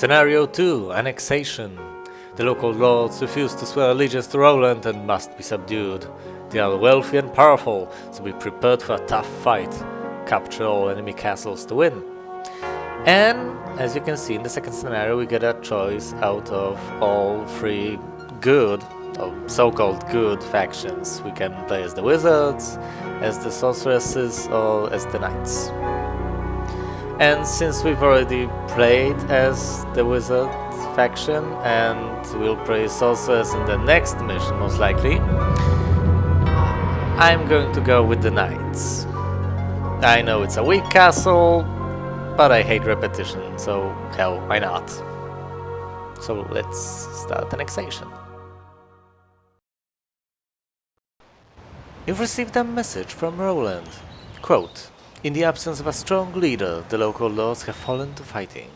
Scenario 2, Annexation. The local lords refuse to swear allegiance to Roland and must be subdued. They are wealthy and powerful, so be prepared for a tough fight. Capture all enemy castles to win. And as you can see in the second scenario, we get a choice out of all three good, or so-called good factions. We can play as the wizards, as the sorceresses, or as the knights. And since we've already played as the wizard faction, and we'll play sorceress in the next mission most likely, I'm going to go with the knights. I know it's a weak castle, but I hate repetition, so hell, why not? So let's start Annexation. You've received a message from Roland. Quote, in the absence of a strong leader, the local lords have fallen to fighting.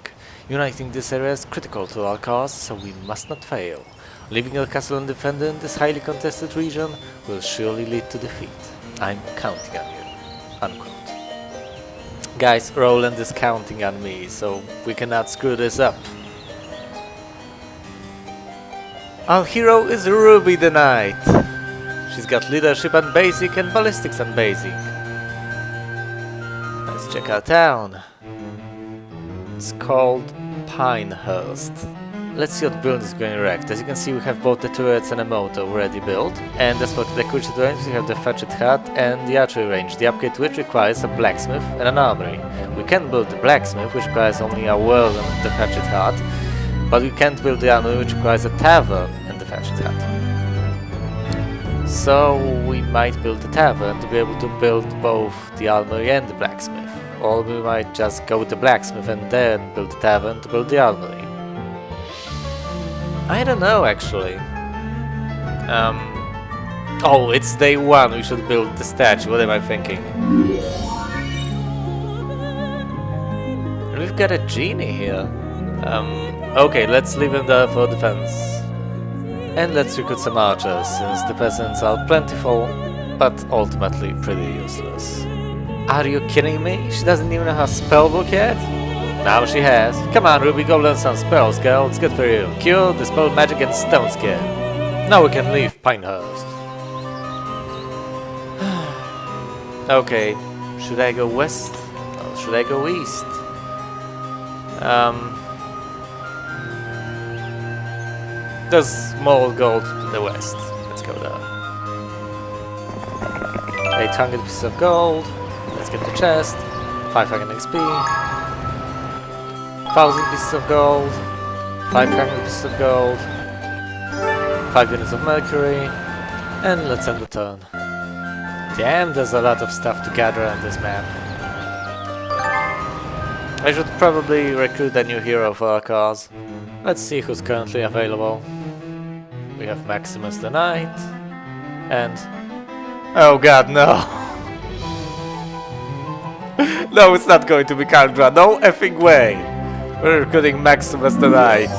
Uniting this area is critical to our cause, so we must not fail. Leaving the castle undefended in this highly contested region will surely lead to defeat. I'm counting on you. Unquote. Guys, Roland is counting on me, so we cannot screw this up. Our hero is Ruby the Knight. She's got leadership on basic and ballistics on basic. Let's check our town. It's called Pinehearst. Let's see what build is going to erect. As you can see, we have both the turrets and a moat already built. And as for the decorated range, we have the thatched hut and the archery range, the upgrade to which requires a blacksmith and an armory. We can build the blacksmith, which requires only a well and the thatched hut, but we can't build the armory, which requires a tavern and the thatched hut. So we might build the tavern to be able to build both the armory and the blacksmith. Or we might just go with the blacksmith and then build the tavern to build the armory. I don't know, actually. Oh, it's day one, we should build the statue, what am I thinking? We've got a genie here. Okay, let's leave him there for defense. And let's recruit some archers, since the peasants are plentiful, but ultimately pretty useless. Are you kidding me? She doesn't even know her spellbook yet? Now she has. Come on, Ruby, go learn some spells, girl. It's good for you. Cure, dispel magic, and stone skin. Now we can leave Pinehearst. Okay, should I go west or should I go east? There's more gold to the west. Let's go there. 800 pieces of gold. Let's get the chest. 500 XP. 1000 pieces of gold. 500 pieces of gold. 5 units of mercury. And let's end the turn. Damn, there's a lot of stuff to gather on this map. I should probably recruit a new hero for our cause. Let's see who's currently available. We have Maximus the Knight. And... oh god, no! No, it's not going to be Cardra. No effing way! We're recruiting Maximus the Knight.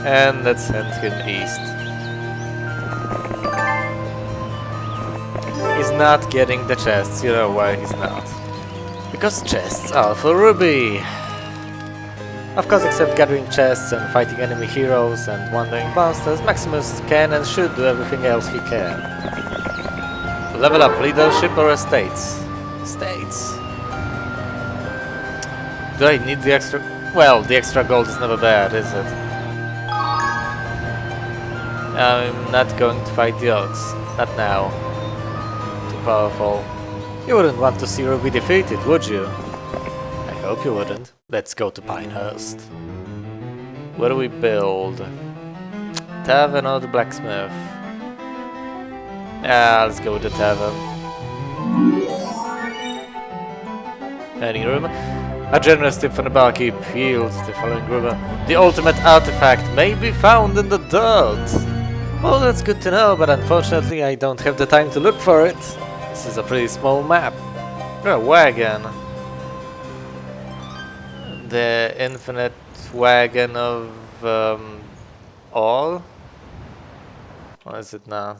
And let's send him east. He's not getting the chests. You know why he's not. Because chests are for Ruby. Of course, except gathering chests and fighting enemy heroes and wandering monsters, Maximus can and should do everything else he can. Level up leadership or estates? Estates. Do I need the extra... well, the extra gold is never bad, is it? I'm not going to fight the orcs. Not now. Too powerful. You wouldn't want to see Ruby defeated, would you? I hope you wouldn't. Let's go to Pinehearst. Where do we build? Tavern or the blacksmith? Let's go with the tavern. Any rumor? A generous tip from the barkeep yields the following rumor. The ultimate artifact may be found in the dirt. Well, that's good to know, but unfortunately I don't have the time to look for it. This is a pretty small map. A wagon. The infinite wagon of all? What is it now?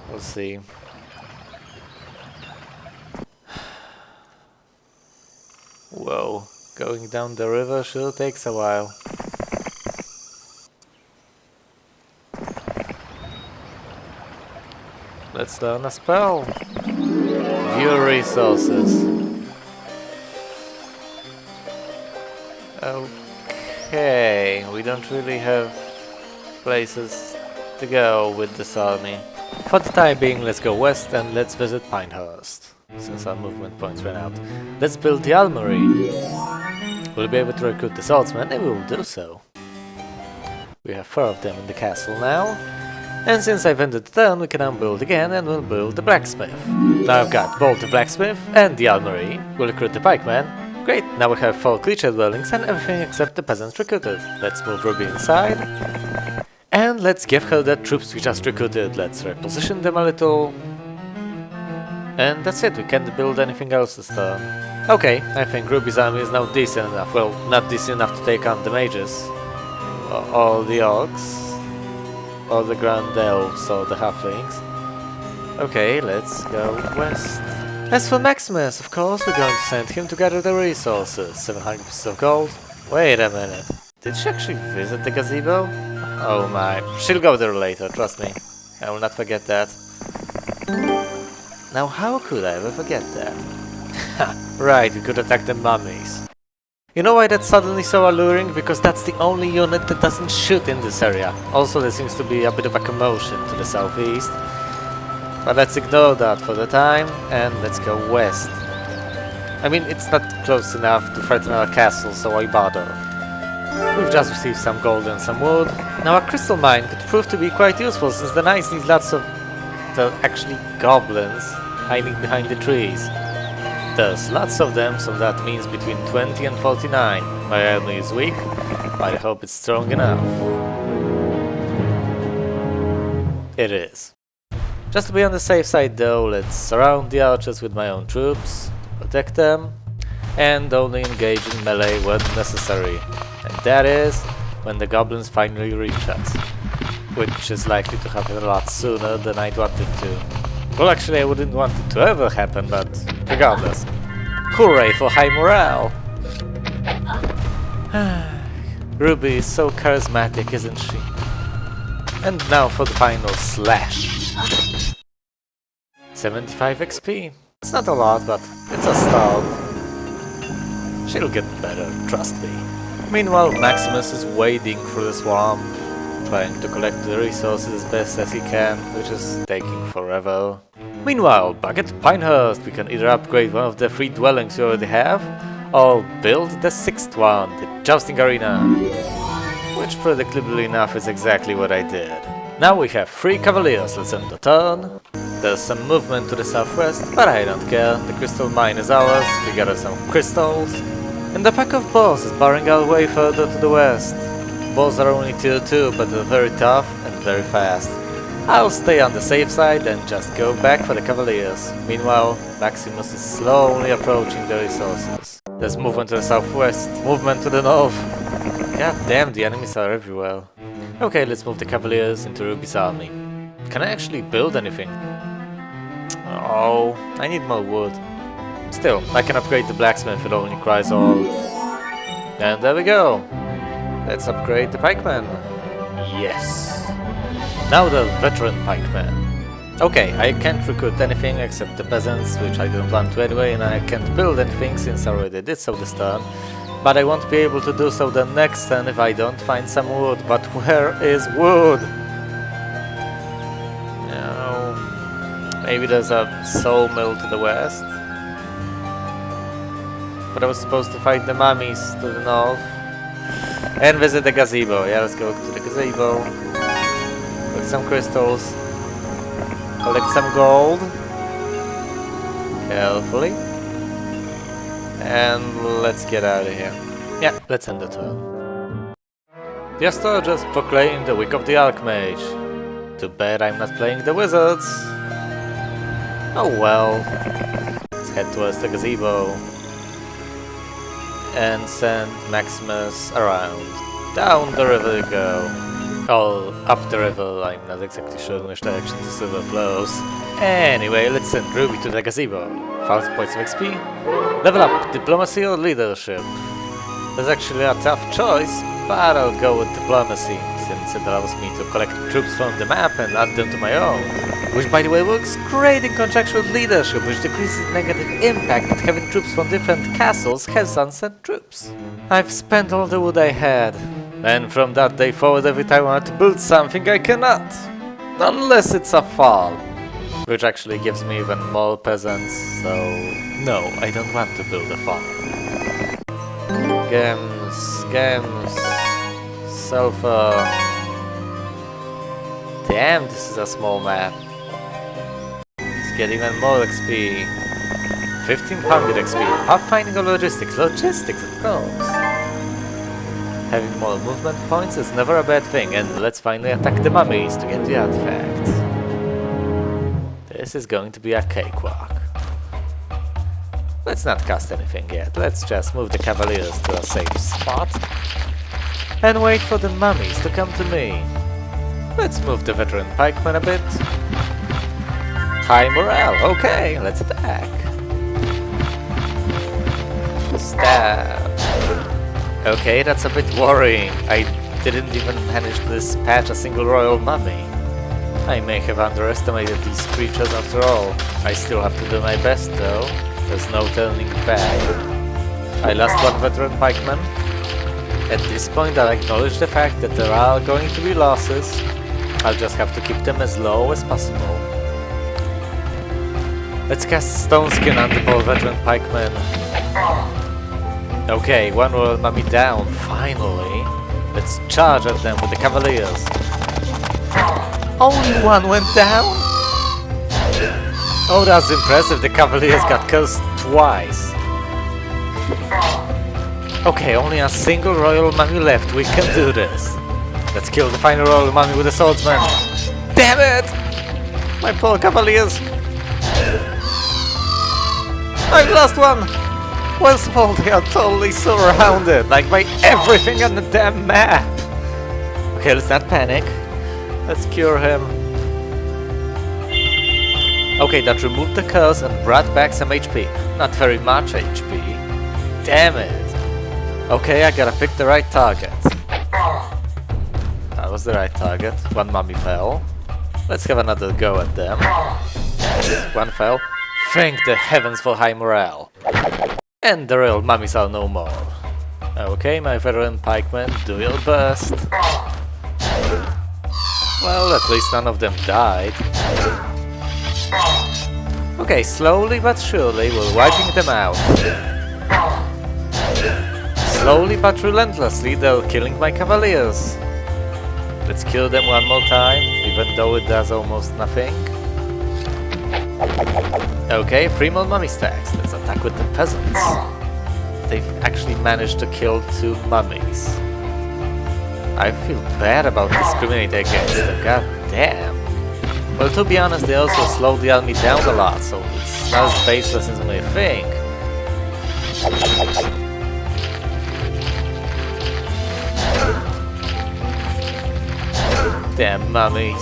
We'll see. Whoa, going down the river sure takes a while. Let's learn a spell. View resources. Okay, we don't really have places to go with this army. For the time being, let's go west and let's visit Pinehearst, since our movement points ran out. Let's build the armory. We'll be able to recruit the Salesman, and we will do so. We have 4 of them in the castle now. And since I've ended the turn, we can now build again, and we'll build the blacksmith. Now I've got both the blacksmith and the armory. We'll recruit the pikeman. Great, now we have 4 creature dwellings and everything except the peasants recruited. Let's move Ruby inside. And let's give her the troops we just recruited. Let's reposition them a little. And that's it, we can't build anything else this turn. Okay, I think Ruby's army is now decent enough. Well, not decent enough to take on the mages. Or the orcs. Or the grand elves or the halflings. Okay, let's go west. As for Maximus, of course, we're going to send him to gather the resources. 700 pieces of gold. Wait a minute. Did she actually visit the gazebo? Oh my. She'll go there later, trust me. I will not forget that. Now how could I ever forget that? Right, we could attack the mummies. You know why that's suddenly so alluring? Because that's the only unit that doesn't shoot in this area. Also, there seems to be a bit of a commotion to the southeast. But let's ignore that for the time, and let's go west. I mean, it's not close enough to threaten our castle, so why bother? We've just received some gold and some wood. Now a crystal mine could prove to be quite useful, since the knights need lots of... well, actually goblins hiding behind the trees. There's lots of them, so that means between 20 and 49. My army is weak, but I hope it's strong enough. It is. Just to be on the safe side though, let's surround the archers with my own troops, protect them, and only engage in melee when necessary. And that is when the goblins finally reach us. Which is likely to happen a lot sooner than I'd wanted to. Well, actually I wouldn't want it to ever happen, but regardless. Hooray for high morale! Ruby is so charismatic, isn't she? And now for the final slash. 75 XP. It's not a lot, but it's a start. She'll get better, trust me. Meanwhile, Maximus is wading through the swamp, trying to collect the resources as best as he can, which is taking forever. Meanwhile, back at Pinehearst, we can either upgrade one of the 3 dwellings we already have, or build the 6th one, the jousting arena. Which, predictably enough, is exactly what I did. Now we have 3 Cavaliers, let's end the turn. There's some movement to the southwest, but I don't care, the crystal mine is ours, we gather some crystals. And the pack of boars is barring our way further to the west. Boars are only tier 2, but they're very tough and very fast. I'll stay on the safe side and just go back for the Cavaliers. Meanwhile, Maximus is slowly approaching the resources. There's movement to the southwest, movement to the north. God damn, the enemies are everywhere. Okay, let's move the Cavaliers into Ruby's army. Can I actually build anything? Oh, I need more wood. Still, I can upgrade the blacksmith, it only cries all. And there we go. Let's upgrade the pikeman. Yes. Now the veteran pikeman. Okay, I can't recruit anything except the peasants, which I don't want to anyway, and I can't build anything since I already did so this turn. But I won't be able to do so the next turn if I don't find some wood. But where is wood? No. Maybe there's a sawmill to the west. But I was supposed to fight the mummies to the north. And visit the gazebo. Yeah, let's go to the gazebo. Collect some crystals. Collect some gold. Carefully. And let's get out of here. Yeah, let's end the turn. The astrologers proclaimed the week of the Archmage. Too bad I'm not playing the wizards. Oh well. Let's head towards the gazebo. And send Maximus around. Down the river you go. Oh, up the river, I'm not exactly sure in which direction the river flows. Anyway, let's send Ruby to the gazebo. 1000 points of XP. Level up, diplomacy or leadership? That's actually a tough choice, but I'll go with diplomacy, since it allows me to collect troops from the map and add them to my own. Which, by the way, works great in conjunction with leadership, which decreases negative impact that having troops from different castles has unsent troops. I've spent all the wood I had, and from that day forward every time I want to build something I cannot. Unless it's a farm, which actually gives me even more peasants, so no, I don't want to build a farm. Gems, sulfur. Damn, this is a small map. Let's get even more XP. 1500 XP. Pathfinding or logistics? Logistics, of course. Having more movement points is never a bad thing, and let's finally attack the mummies to get the artifact. This is going to be a cakewalk. Let's not cast anything yet, let's just move the Cavaliers to a safe spot and wait for the mummies to come to me. Let's move the veteran pikemen a bit. High morale, okay, let's attack. Stab. Okay, that's a bit worrying. I didn't even manage to dispatch a single royal mummy. I may have underestimated these creatures after all. I still have to do my best though. There's no turning back. I lost one veteran pikeman. At this point I'll acknowledge the fact that there are going to be losses. I'll just have to keep them as low as possible. Let's cast Stone Skin on the poor veteran pikeman. Okay, one royal mummy down, finally. Let's charge at them with the Cavaliers. Only one went down? Oh, that's impressive, the Cavaliers got cursed twice. Okay, only a single royal mummy left, we can do this. Let's kill the final royal mummy with a swordsman. Damn it! My poor Cavaliers! I've lost one! Worst of all, they are totally surrounded, like by everything on the damn map! Okay, let's not panic. Let's cure him. Okay, that removed the curse and brought back some HP. Not very much HP. Damn it! Okay, I gotta pick the right target. That was the right target. One mummy fell. Let's have another go at them. Yes, one fell. Thank the heavens for high morale. And the real mummies are no more. Okay, my veteran pikemen, do your best. Well, at least none of them died. Okay, slowly but surely we're wiping them out. Slowly but relentlessly they're killing my Cavaliers. Let's kill them one more time, even though it does almost nothing. Okay, 3 more mummy stacks. Let's attack with the peasants. They've actually managed to kill 2 mummies. I feel bad about discriminating against them, god damn. Well, to be honest, they also slowed the army down a lot, so it's not as baseless as you may think. Damn mummies.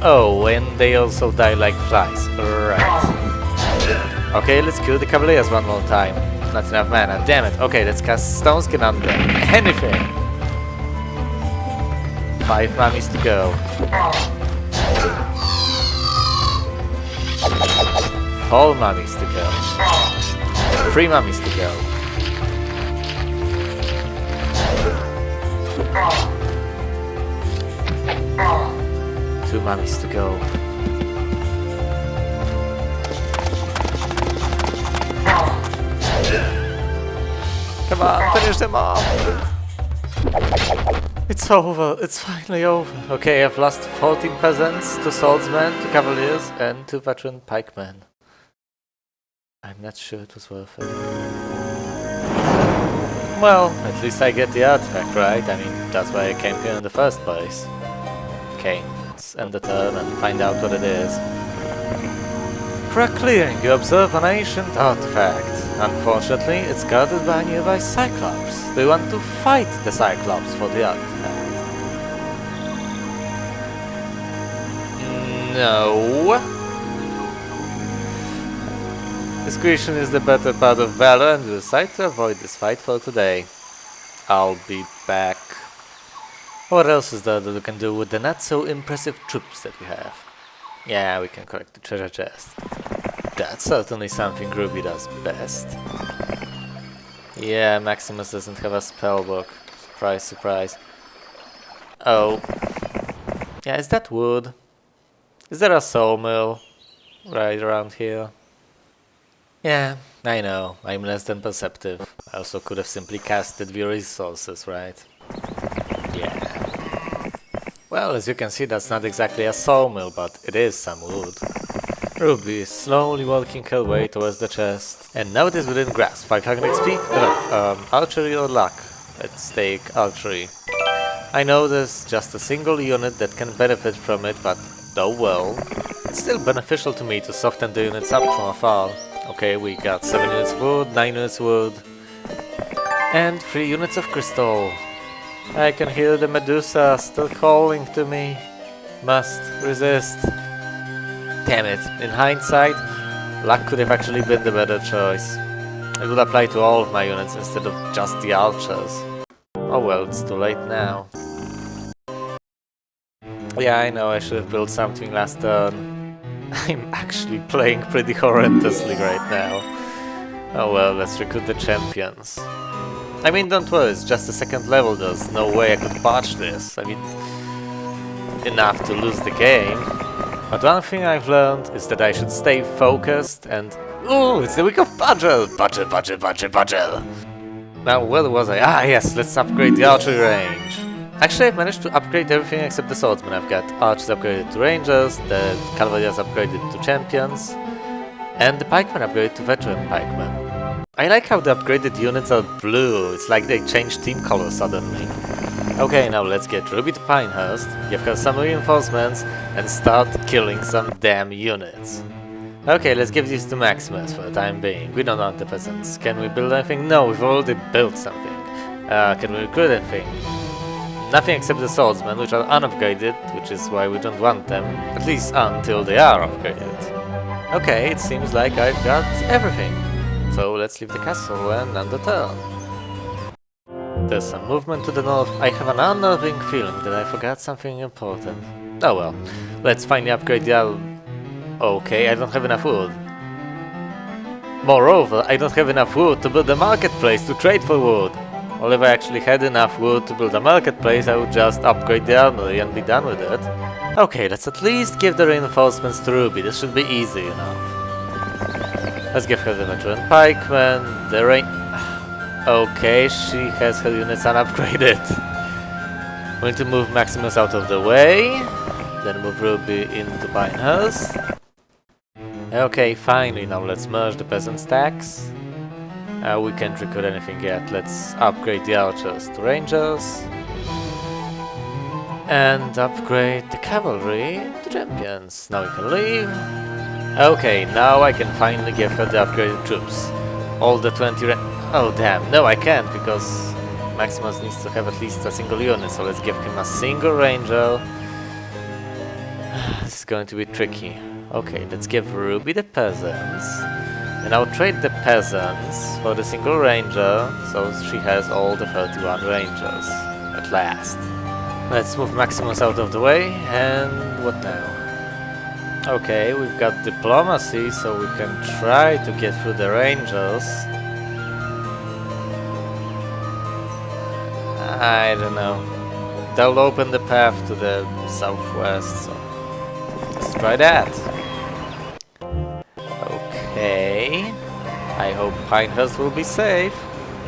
Oh, and they also die like flies. Right. Okay, let's kill the Cavaliers one more time. Not enough mana, damn it. Okay, let's cast Stone Skin on them. Anything! 5 mummies to go. 4 mummies to go. 3 mummies to go. 2 mummies to go. Come on, finish them off! It's over, it's finally over. Okay, I've lost 14 peasants, 2 swordsmen, 2 cavaliers, and 2 veteran pikemen. I'm not sure it was worth it. Well, at least I get the artifact, right? I mean, that's why I came here in the first place. Okay, let's end the turn and find out what it is. For a clearing, you observe an ancient artifact. Unfortunately, it's guarded by a nearby Cyclops. Do you want to fight the Cyclops for the artifact? No. Discretion is the better part of valor, and we decide to avoid this fight for today. I'll be back. What else is there that we can do with the not so impressive troops that we have? Yeah, we can collect the treasure chest. That's certainly something Ruby does best. Yeah, Maximus doesn't have a spellbook. Surprise, surprise. Oh. Yeah, is that wood? Is there a sawmill right around here? Yeah, I know. I'm less than perceptive. I also could have simply casted the resources, right? Yeah. Well, as you can see, that's not exactly a sawmill, but it is some wood. Ruby is slowly walking her way towards the chest. And now it is within grasp. 500 XP? Archery or luck? Let's take archery. I know there's just a single unit that can benefit from it, but oh well. It's still beneficial to me to soften the units up from afar. Okay, we got 7 units wood, 9 units wood, and 3 units of crystal. I can hear the Medusa still calling to me. Must resist. Damn it, in hindsight, luck could have actually been the better choice. It would apply to all of my units instead of just the archers. Oh well, it's too late now. Yeah, I know I should have built something last turn. I'm actually playing pretty horrendously right now. Oh well, let's recruit the champions. I mean, don't worry, it's just a second level, there's no way I could botch this. I mean, enough to lose the game. But one thing I've learned is that I should stay focused and... Ooh, it's the week of Budgel! Budgel! Now, where was I? Ah, yes, let's upgrade the archery range. Actually, I've managed to upgrade everything except the swordsman. I've got archers upgraded to rangers, the Cavaliers upgraded to champions, and the pikemen upgraded to veteran pikemen. I like how the upgraded units are blue. It's like they changed team color suddenly. Okay, now let's get Ruby to Pinehearst, give her some reinforcements, and start killing some damn units. Okay, let's give these to Maximus for the time being. We don't want the peasants. Can we build anything? No, we've already built something. Can we recruit anything? Nothing except the swordsmen, which are unupgraded, which is why we don't want them, at least until they are upgraded. Okay, it seems like I've got everything. So let's leave the castle and end the turn. There's some movement to the north. I have an unnerving feeling that I forgot something important. Oh well, let's finally upgrade the Okay, I don't have enough wood. Moreover, I don't have enough wood to build a marketplace to trade for wood. Well, if I actually had enough wood to build a marketplace, I would just upgrade the armory and be done with it. Okay, let's at least give the reinforcements to Ruby. This should be easy enough. Let's give her the veteran pikeman, the Okay, she has her units unupgraded. We need to move Maximus out of the way, then move Ruby into Pinehearst. Okay, finally, now let's merge the peasant stacks. We can't recruit anything yet. Let's upgrade the archers to rangers. And upgrade the cavalry to champions. Now we can leave. Okay, now I can finally give her the upgraded troops. All the 20 Oh damn, no I can't, because Maximus needs to have at least a single unit, so let's give him a single ranger. This is going to be tricky. Okay, let's give Ruby the peasants. And I'll trade the peasants for the single ranger, so she has all the 31 rangers. At last. Let's move Maximus out of the way, and what now? Okay, we've got diplomacy, so we can try to get through the rangers. I don't know. They'll open the path to the southwest, so let's try that. Okay. I hope Pinehearst will be safe,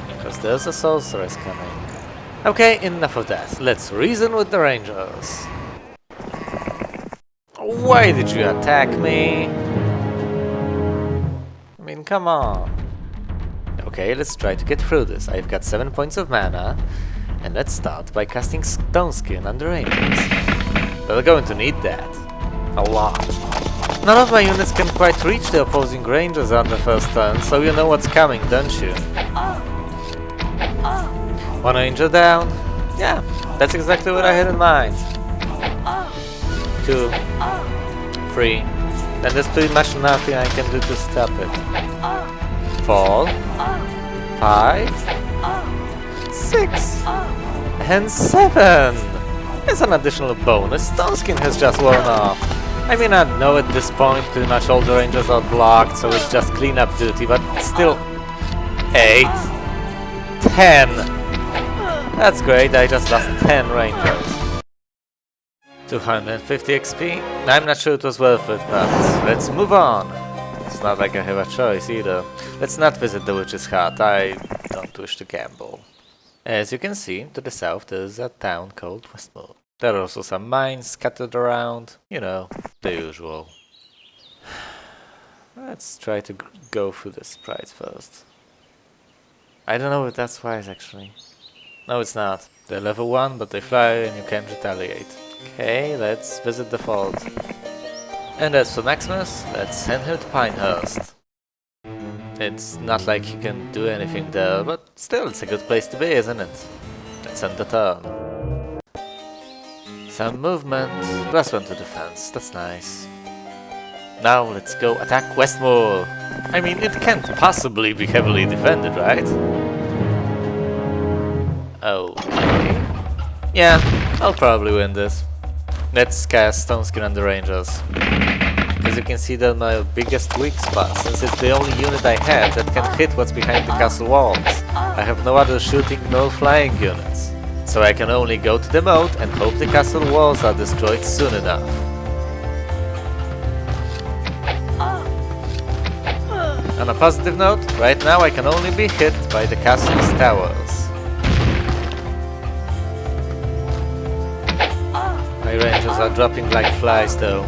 because there's a sorceress coming. Okay, enough of that. Let's reason with the rangers. Why did you attack me? I mean, come on. Okay, let's try to get through this. I've got 7 points of mana. And let's start by casting Stone Skin on the rangers. We're going to need that. A lot. None of my units can quite reach the opposing rangers on the first turn, so you know what's coming, don't you? One ranger down. Yeah, that's exactly what I had in mind. 2, 3. And there's pretty much nothing I can do to stop it. 4. 5. 6. And 7! There's an additional bonus. Stoneskin has just worn off. I mean, I know at this point pretty much all the rangers are blocked, so it's just cleanup duty, but still... 8. 10! That's great, I just lost 10 rangers. 250 XP? I'm not sure it was worth it, but let's move on. It's not like I have a choice either. Let's not visit the witch's hut, I don't wish to gamble. As you can see, to the south there is a town called Westmoor. There are also some mines scattered around, you know, the usual. Let's try to go through the sprites first. I don't know if that's wise actually. No, it's not. They're level 1, but they fly and you can't retaliate. Okay, let's visit the fort. And as for Maximus, let's send him to Pinehearst. It's not like you can do anything there, but still it's a good place to be, isn't it? Let's end the turn. Some movement, +1 to defense, that's nice. Now let's go attack Westmoor. I mean, it can't possibly be heavily defended, right? Okay. Yeah, I'll probably win this. Let's cast Stoneskin on the Rangers. As you can see, they're my biggest weak spot, since it's the only unit I have that can hit what's behind the castle walls. I have no other shooting nor flying units. So I can only go to the moat and hope the castle walls are destroyed soon enough. On a positive note, right now I can only be hit by the castle's towers. My rangers are dropping like flies though.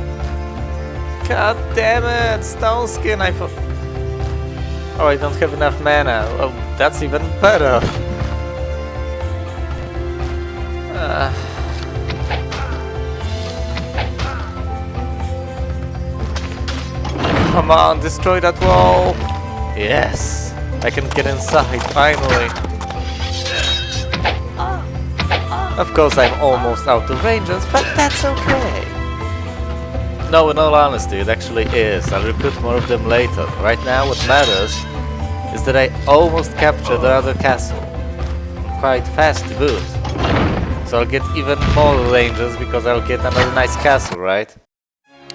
God damn it, Stoneskin, I thought... Oh, I don't have enough mana. Oh, that's even better. Come on, destroy that wall! Yes! I can get inside, finally! Of course, I'm almost out of rangers, but that's okay! No, in all honesty, it actually is. I'll recruit more of them later. Right now, what matters is that I almost captured the other castle. Quite fast to boot. So I'll get even more rangers because I'll get another nice castle, right?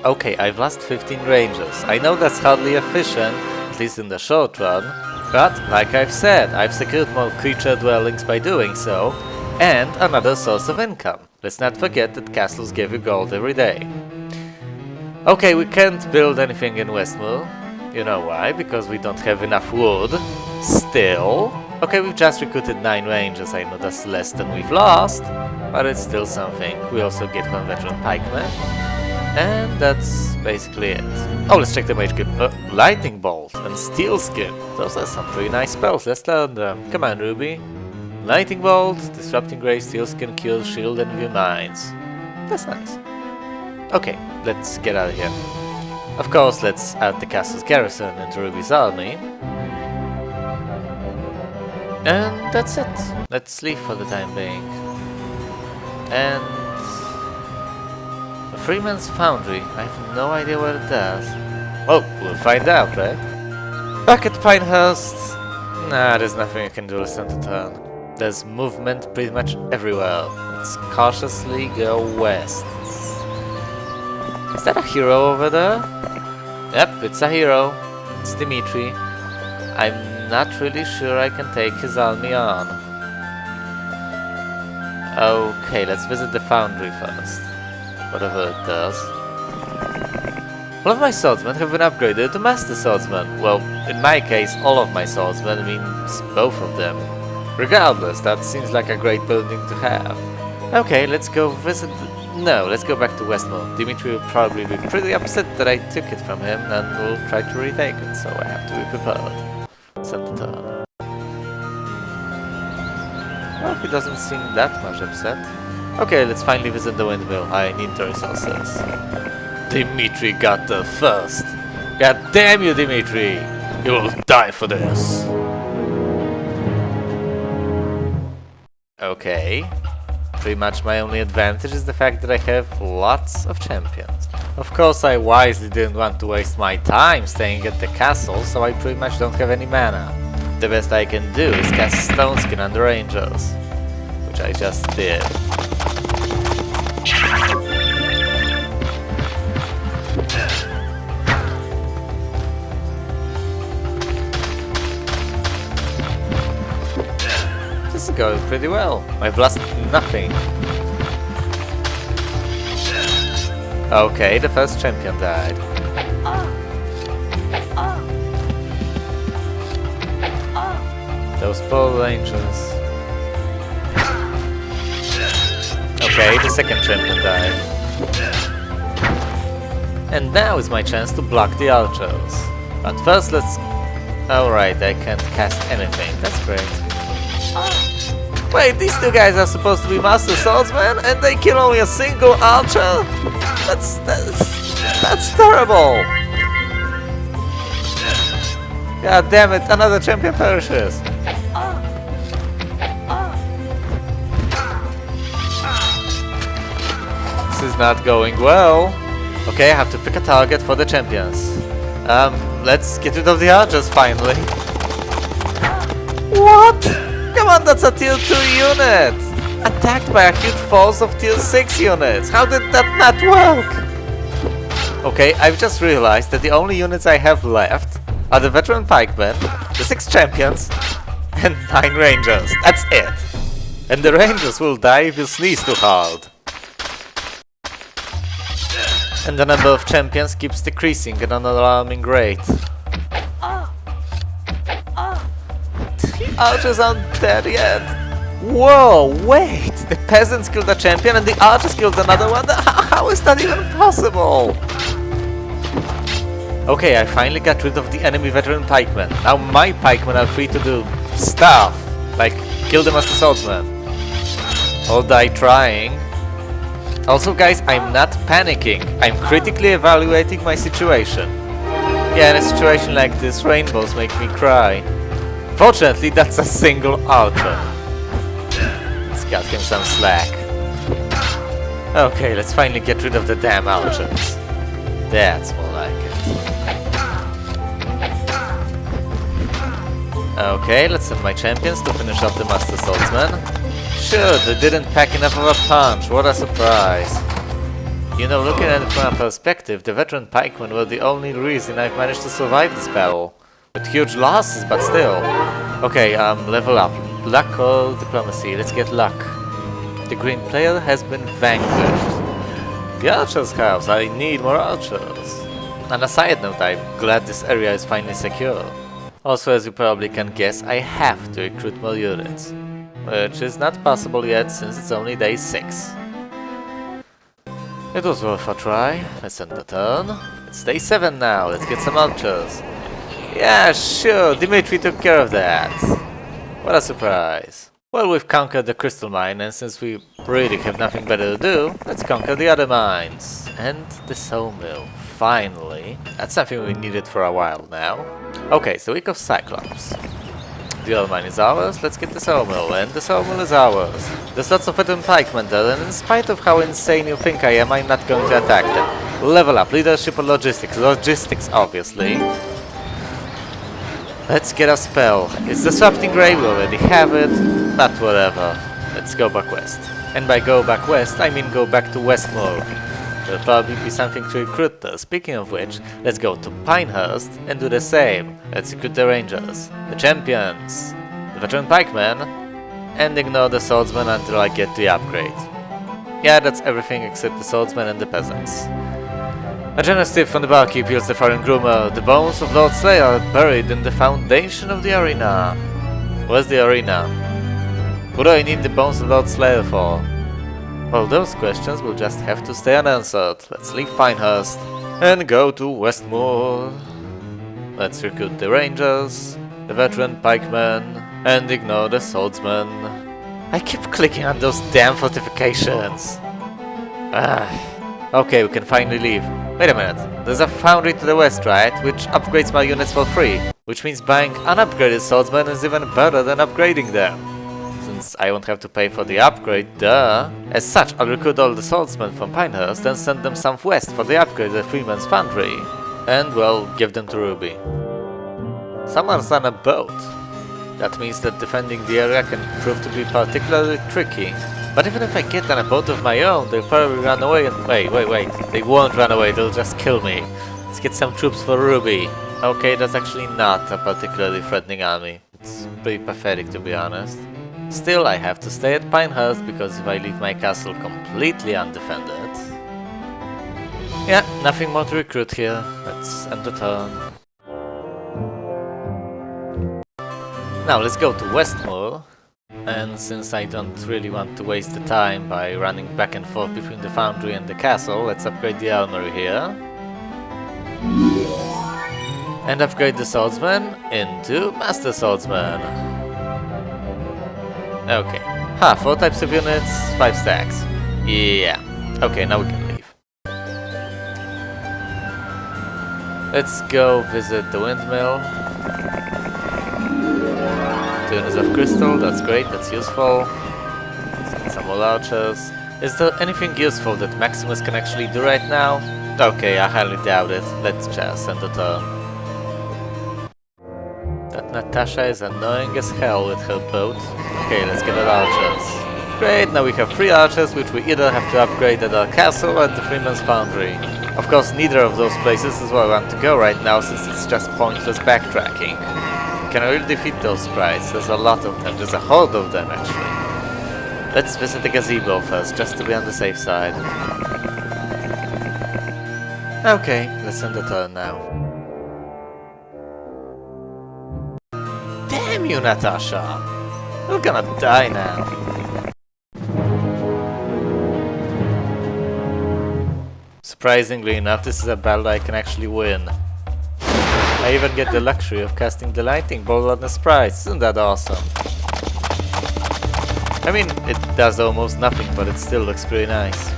Okay, I've lost 15 rangers. I know that's hardly efficient, at least in the short run. But, like I've said, I've secured more creature dwellings by doing so, and another source of income. Let's not forget that castles give you gold every day. Okay, we can't build anything in Westmoor. You know why? Because we don't have enough wood. Still. Okay, we've just recruited 9 rangers. I know that's less than we've lost, but it's still something. We also get 1 veteran pikeman. And that's basically it. Oh, let's check the mage guild. Lightning bolt and steel skin. Those are some pretty nice spells. Let's learn them. Come on, Ruby. Lightning bolt, disrupting ray, steel skin, kill, shield, and view mines. That's nice. Okay, let's get out of here. Of course, let's add the castle's garrison into Ruby's army. And that's it. Let's leave for the time being. And... a Freeman's Foundry. I have no idea what it does. Well, we'll find out, right? Back at Pinehearst. Nah, there's nothing I can do less than to turn. There's movement pretty much everywhere. Let's cautiously go west. Is that a hero over there? Yep, it's a hero. It's Dimitri. I'm not really sure I can take his army on. Okay, let's visit the foundry first. Whatever it does. All of my swordsmen have been upgraded to Master Swordsman. Well, in my case, all of my swordsmen means both of them. Regardless, that seems like a great building to have. Okay, let's go visit... No, let's go back to Westmoor. Dimitri will probably be pretty upset that I took it from him and will try to retake it, so I have to be prepared. Send the turn. Well, he doesn't seem that much upset. Okay, let's finally visit the windmill. I need the resources. Dimitri got there first. God damn you, Dimitri! You will die for this. Okay. Pretty much my only advantage is the fact that I have lots of champions. Of course, I wisely didn't want to waste my time staying at the castle, so I pretty much don't have any mana. The best I can do is cast Stone Skin on the Rangers, which I just did. This is going pretty well. I've lost nothing. Okay, the first champion died. Those poor Rangers. Okay, the second champion died. And now is my chance to block the archers. But first let's... Alright, I can't cast anything. That's great. Wait, these two guys are supposed to be Master Swordsmen and they kill only a single archer? That's terrible! God damn it, another champion perishes. This is not going well. Okay, I have to pick a target for the champions. Let's get rid of the archers finally. What? Come on, that's a tier 2 unit! Attacked by a huge force of tier 6 units! How did that not work? Okay, I've just realized that the only units I have left are the veteran pikemen, the 6 champions, and 9 rangers. That's it! And the rangers will die if you sneeze too hard. And the number of champions keeps decreasing at an alarming rate. The archers aren't dead yet. Whoa, wait! The peasants killed a champion and the archers killed another one? How is that even possible? Okay, I finally got rid of the enemy veteran pikemen. Now my pikemen are free to do stuff, like kill the Master Swordsman. Or die trying. Also guys, I'm not panicking. I'm critically evaluating my situation. Yeah, in a situation like this, rainbows make me cry. Fortunately, that's a single archer. Let's cut him some slack. Okay, let's finally get rid of the damn archers. That's more like it. Okay, let's send my champions to finish off the Master Swordsman. Sure, they didn't pack enough of a punch, what a surprise. You know, looking at it from a perspective, the veteran pikemen were the only reason I've managed to survive this battle. With huge losses, but still. Okay, level up. Luck or diplomacy? Let's get luck. The green player has been vanquished. The archer's house, I need more archers. On a side note, I'm glad this area is finally secure. Also, as you probably can guess, I have to recruit more units. Which is not possible yet since it's only day 6. It was worth a try. Let's end the turn. It's day 7 now, let's get some archers. Yeah, sure, Dimitri took care of that. What a surprise. Well, we've conquered the crystal mine, and since we really have nothing better to do, let's conquer the other mines. And the sawmill, finally. That's something we needed for a while now. Okay, so week of Cyclops. The other mine is ours, let's get the sawmill, and the sawmill is ours. There's lots of veteran pikemen there, and in spite of how insane you think I am, I'm not going to attack them. Level up, leadership or logistics? Logistics, obviously. Let's get a spell. It's disrupting grey, we already have it, but whatever. Let's go back west. And by go back west, I mean go back to Westmore. There'll probably be something to recruit there. Speaking of which, let's go to Pinehearst and do the same. Let's recruit the rangers, the champions, the veteran pikemen, and ignore the swordsman until I get the upgrade. Yeah, that's everything except the swordsman and the peasants. A generous tip from the barkeep yields the foreign groomer. The bones of Lord Slayer are buried in the foundation of the arena. Where's the arena? What do I need the bones of Lord Slayer for? Well, those questions will just have to stay unanswered. Let's leave Pinehearst and go to Westmore. Let's recruit the rangers, the veteran pikemen, and ignore the swordsman. I keep clicking on those damn fortifications. Okay, we can finally leave. Wait a minute, there's a foundry to the west, right? Which upgrades my units for free. Which means buying unupgraded swordsmen is even better than upgrading them. Since since I won't have to pay for the upgrade, duh. As such, I'll recruit all the swordsmen from Pinehearst and send them southwest for the upgrade of the Freeman's Foundry. And, well, give them to Ruby. Someone's on a boat. That means that defending the area can prove to be particularly tricky. But even if I get on a boat of my own, they'll probably run away and... Wait. They won't run away, they'll just kill me. Let's get some troops for Ruby. Okay, that's actually not a particularly threatening army. It's pretty pathetic, to be honest. Still, I have to stay at Pinehearst because if I leave my castle completely undefended... Yeah, nothing more to recruit here. Let's end the turn. Now let's go to Westmoor. And since I don't really want to waste the time by running back and forth between the foundry and the castle, let's upgrade the armory here. And upgrade the swordsman into Master Swordsman. Okay. 4 types of units, 5 stacks. Yeah. Okay, now we can leave. Let's go visit the windmill. 2 units of crystal, that's great, that's useful. Let's get some more archers. Is there anything useful that Maximus can actually do right now? Okay, I highly doubt it. Let's just end the turn. That Natasha is annoying as hell with her boat. Okay, let's get our archers. Great, now we have 3 archers which we either have to upgrade at our castle or at the Freeman's Foundry. Of course, neither of those places is where I want to go right now since it's just pointless backtracking. Can I really defeat those sprites? There's a lot of them. There's a horde of them, actually. Let's visit the gazebo first, just to be on the safe side. Okay, let's end the turn now. Damn you, Natasha! You're gonna die now. Surprisingly enough, this is a battle I can actually win. I even get the luxury of casting the lightning bolt on the sprites, isn't that awesome? I mean, it does almost nothing, but it still looks pretty nice.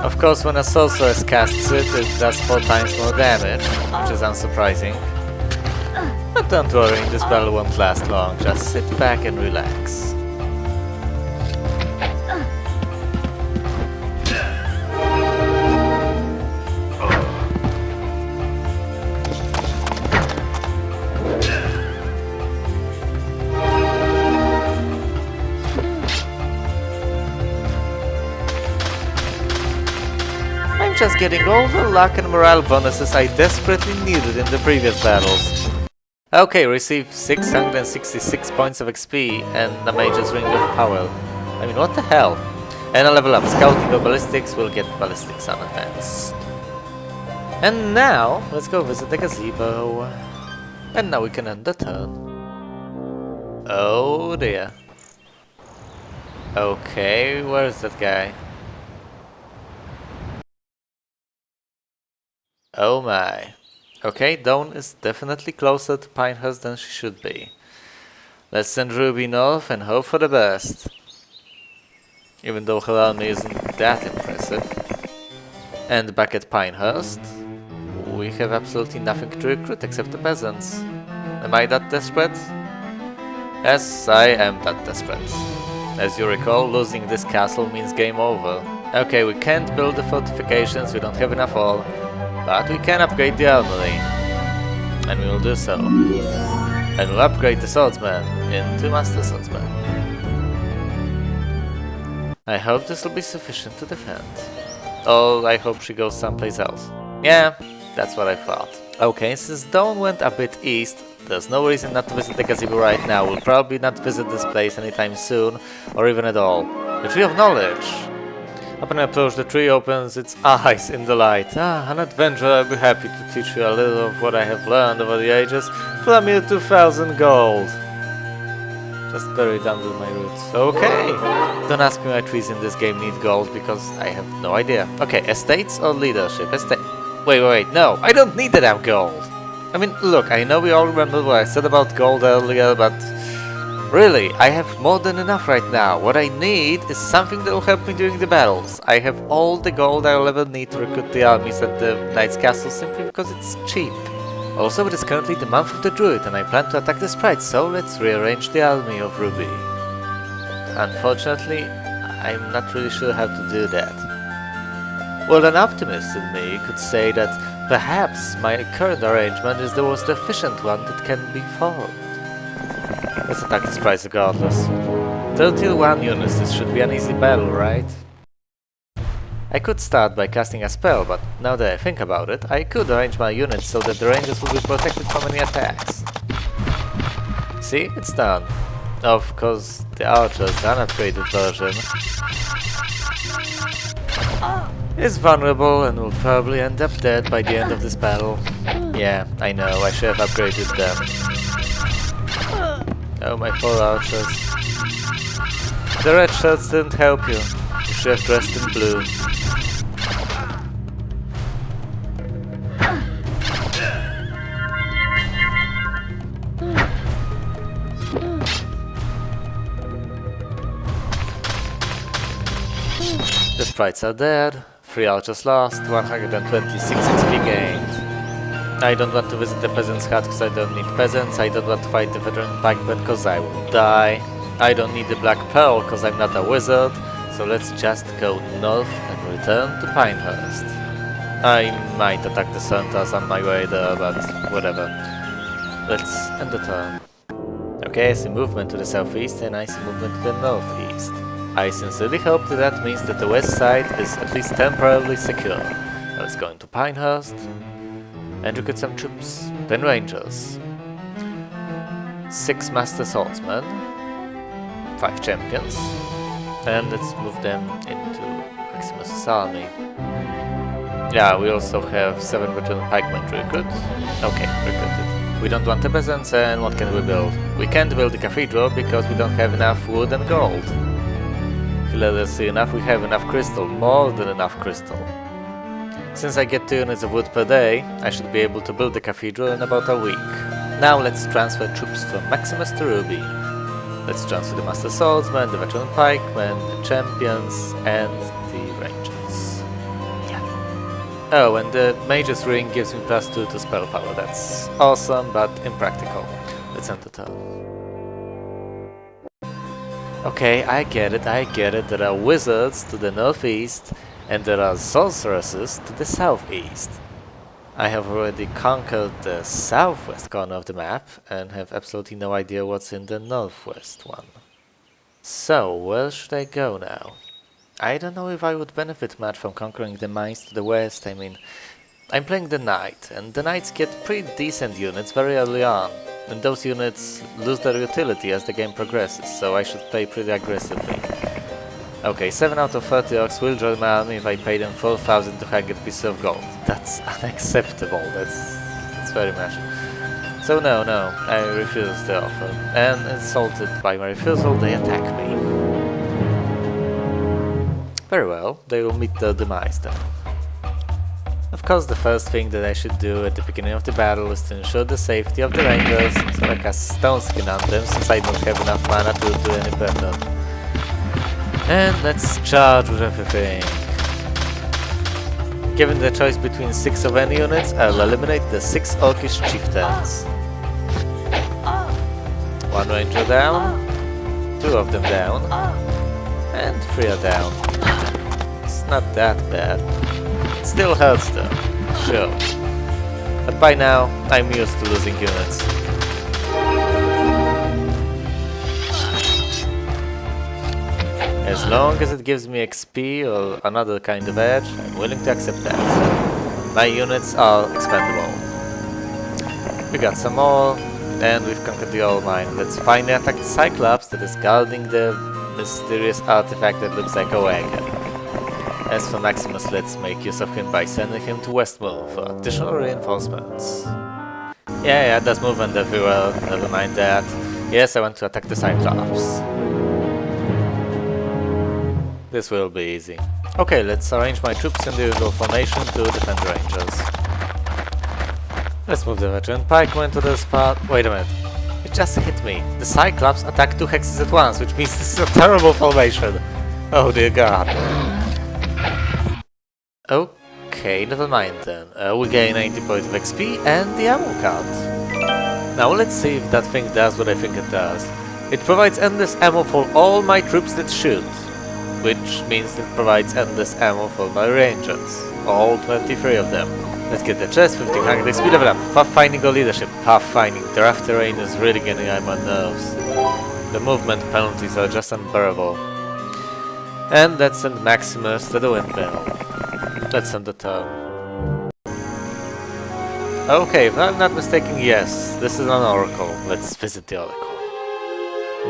Of course, when a sorceress casts it, it does 4 times more damage, which is unsurprising. But don't worry, this battle won't last long, just sit back and relax. Just getting all the luck and morale bonuses I desperately needed in the previous battles. Okay, receive 666 points of XP and a Mage's Ring of Power. I mean, what the hell? And a level up. Scouting or Ballistics will get Ballistics on advanced. And now, let's go visit the gazebo. And now we can end the turn. Oh dear. Okay, where is that guy? Oh my. Okay, Dawn is definitely closer to Pinehearst than she should be. Let's send Ruby north and hope for the best. Even though her army isn't that impressive. And back at Pinehearst, we have absolutely nothing to recruit except the peasants. Am I that desperate? Yes, I am that desperate. As you recall, losing this castle means game over. Okay, we can't build the fortifications, we don't have enough ore. But we can upgrade the armory, and we will do so. And we'll upgrade the swordsman into Master Swordsman. I hope this will be sufficient to defend. Or I hope she goes someplace else. Yeah, that's what I thought. Okay, since Dawn went a bit east, there's no reason not to visit the gazebo right now. We'll probably not visit this place anytime soon, or even at all. The Tree of Knowledge! Upon approach, the tree opens its eyes in delight. Ah, an adventurer, I'll be happy to teach you a little of what I have learned over the ages for a mere 2,000 gold. Just buried under my roots. Okay! Don't ask me why trees in this game need gold, because I have no idea. Okay, estates or leadership? Wait, no! I don't need the damn gold! I mean, look, I know we all remember what I said about gold earlier, but... really, I have more than enough right now. What I need is something that will help me during the battles. I have all the gold I'll ever need to recruit the armies at the Knight's Castle simply because it's cheap. Also, it is currently the month of the Druid and I plan to attack the sprites, so let's rearrange the army of Ruby. Unfortunately, I'm not really sure how to do that. Well, an optimist in me could say that perhaps my current arrangement is the most efficient one that can be followed. Let's attack the sprites regardless. 31 units, this should be an easy battle, right? I could start by casting a spell, but now that I think about it, I could arrange my units so that the rangers will be protected from any attacks. See, it's done. Of course, the archer's unupgraded version is vulnerable and will probably end up dead by the end of this battle. Yeah, I know, I should have upgraded them. Oh, my poor archers. The red shirts didn't help you. You should have dressed in blue. The sprites are dead, 3 archers lost, 126 XP gained. I don't want to visit the peasant's hut because I don't need peasants, I don't want to fight the veteran pikeman because I will die. I don't need the black pearl because I'm not a wizard, so let's just go north and return to Pinehearst. I might attack the centaurs on my way there, but whatever. Let's end the turn. Okay, I see movement to the southeast and I see movement to the northeast. I sincerely hope that means that the west side is at least temporarily secure. Now let's go into Pinehearst and recruit some troops. 10 rangers, 6 master swordsmen, 5 champions, and let's move them into Maximus' army. Yeah, we also have 7 veteran pikemen to recruit. Okay, recruited. We don't want the peasants, and what can we build? We can't build the cathedral because we don't have enough wood and gold. Let us see enough, we have enough crystal, more than enough crystal. Since I get 2 units of wood per day, I should be able to build the cathedral in about a week. Now let's transfer troops from Maximus to Ruby. Let's transfer the master swordsmen, the veteran pikemen, the champions, and the rangers. Yeah. Oh, and the mage's ring gives me +2 to spell power. That's awesome, but impractical. Let's end the turn. Okay, I get it, there are wizards to the northeast and there are sorceresses to the southeast. I have already conquered the southwest corner of the map and have absolutely no idea what's in the northwest one. So, where should I go now? I don't know if I would benefit much from conquering the mines to the west. I mean, I'm playing the knight, and the knights get pretty decent units very early on. And those units lose their utility as the game progresses, so I should play pretty aggressively. Okay, 7 out of 30 orcs will join my army if I pay them 4,200 pieces of gold. That's unacceptable, that's very much. So no, I refuse the offer. And insulted by my refusal, they attack me. Very well, they will meet their demise then. Of course, the first thing that I should do at the beginning of the battle is to ensure the safety of the rangers, so I cast Stone Skin on them since I don't have enough mana to do any better. And let's charge with everything. Given the choice between 6 of any units, I'll eliminate the 6 orcish chieftains. 1 ranger down, 2 of them down, and 3 are down. It's not that bad. It still hurts though, sure. But by now, I'm used to losing units. As long as it gives me XP or another kind of edge, I'm willing to accept that. My units are expendable. We got some more, and we've conquered the old mine. Let's finally attack the Cyclops that is guarding the mysterious artifact that looks like a wagon. As for Maximus, let's make use of him by sending him to Westmoor for additional reinforcements. Yeah, there's movement everywhere, never mind that. Yes, I want to attack the Cyclops. This will be easy. Okay, let's arrange my troops in the usual formation to defend the rangers. Let's move the veteran pikemen to the spot. Wait a minute. It just hit me. The Cyclops attack 2 hexes at once, which means this is a terrible formation. Oh dear god. Okay, Okay, never mind then. We gain 80 points of XP and the ammo count. Now let's see if that thing does what I think it does. It provides endless ammo for all my troops that shoot, which means it provides endless ammo for my rangers. All 23 of them. Let's get the chest, 1500 XP level up. Pathfinding or leadership? Pathfinding. The rough terrain is really getting on my nerves. The movement penalties are just unbearable. And let's send Maximus to the windmill. Let's end the turn. Okay, if I'm not mistaken, yes, this is an oracle. Let's visit the oracle.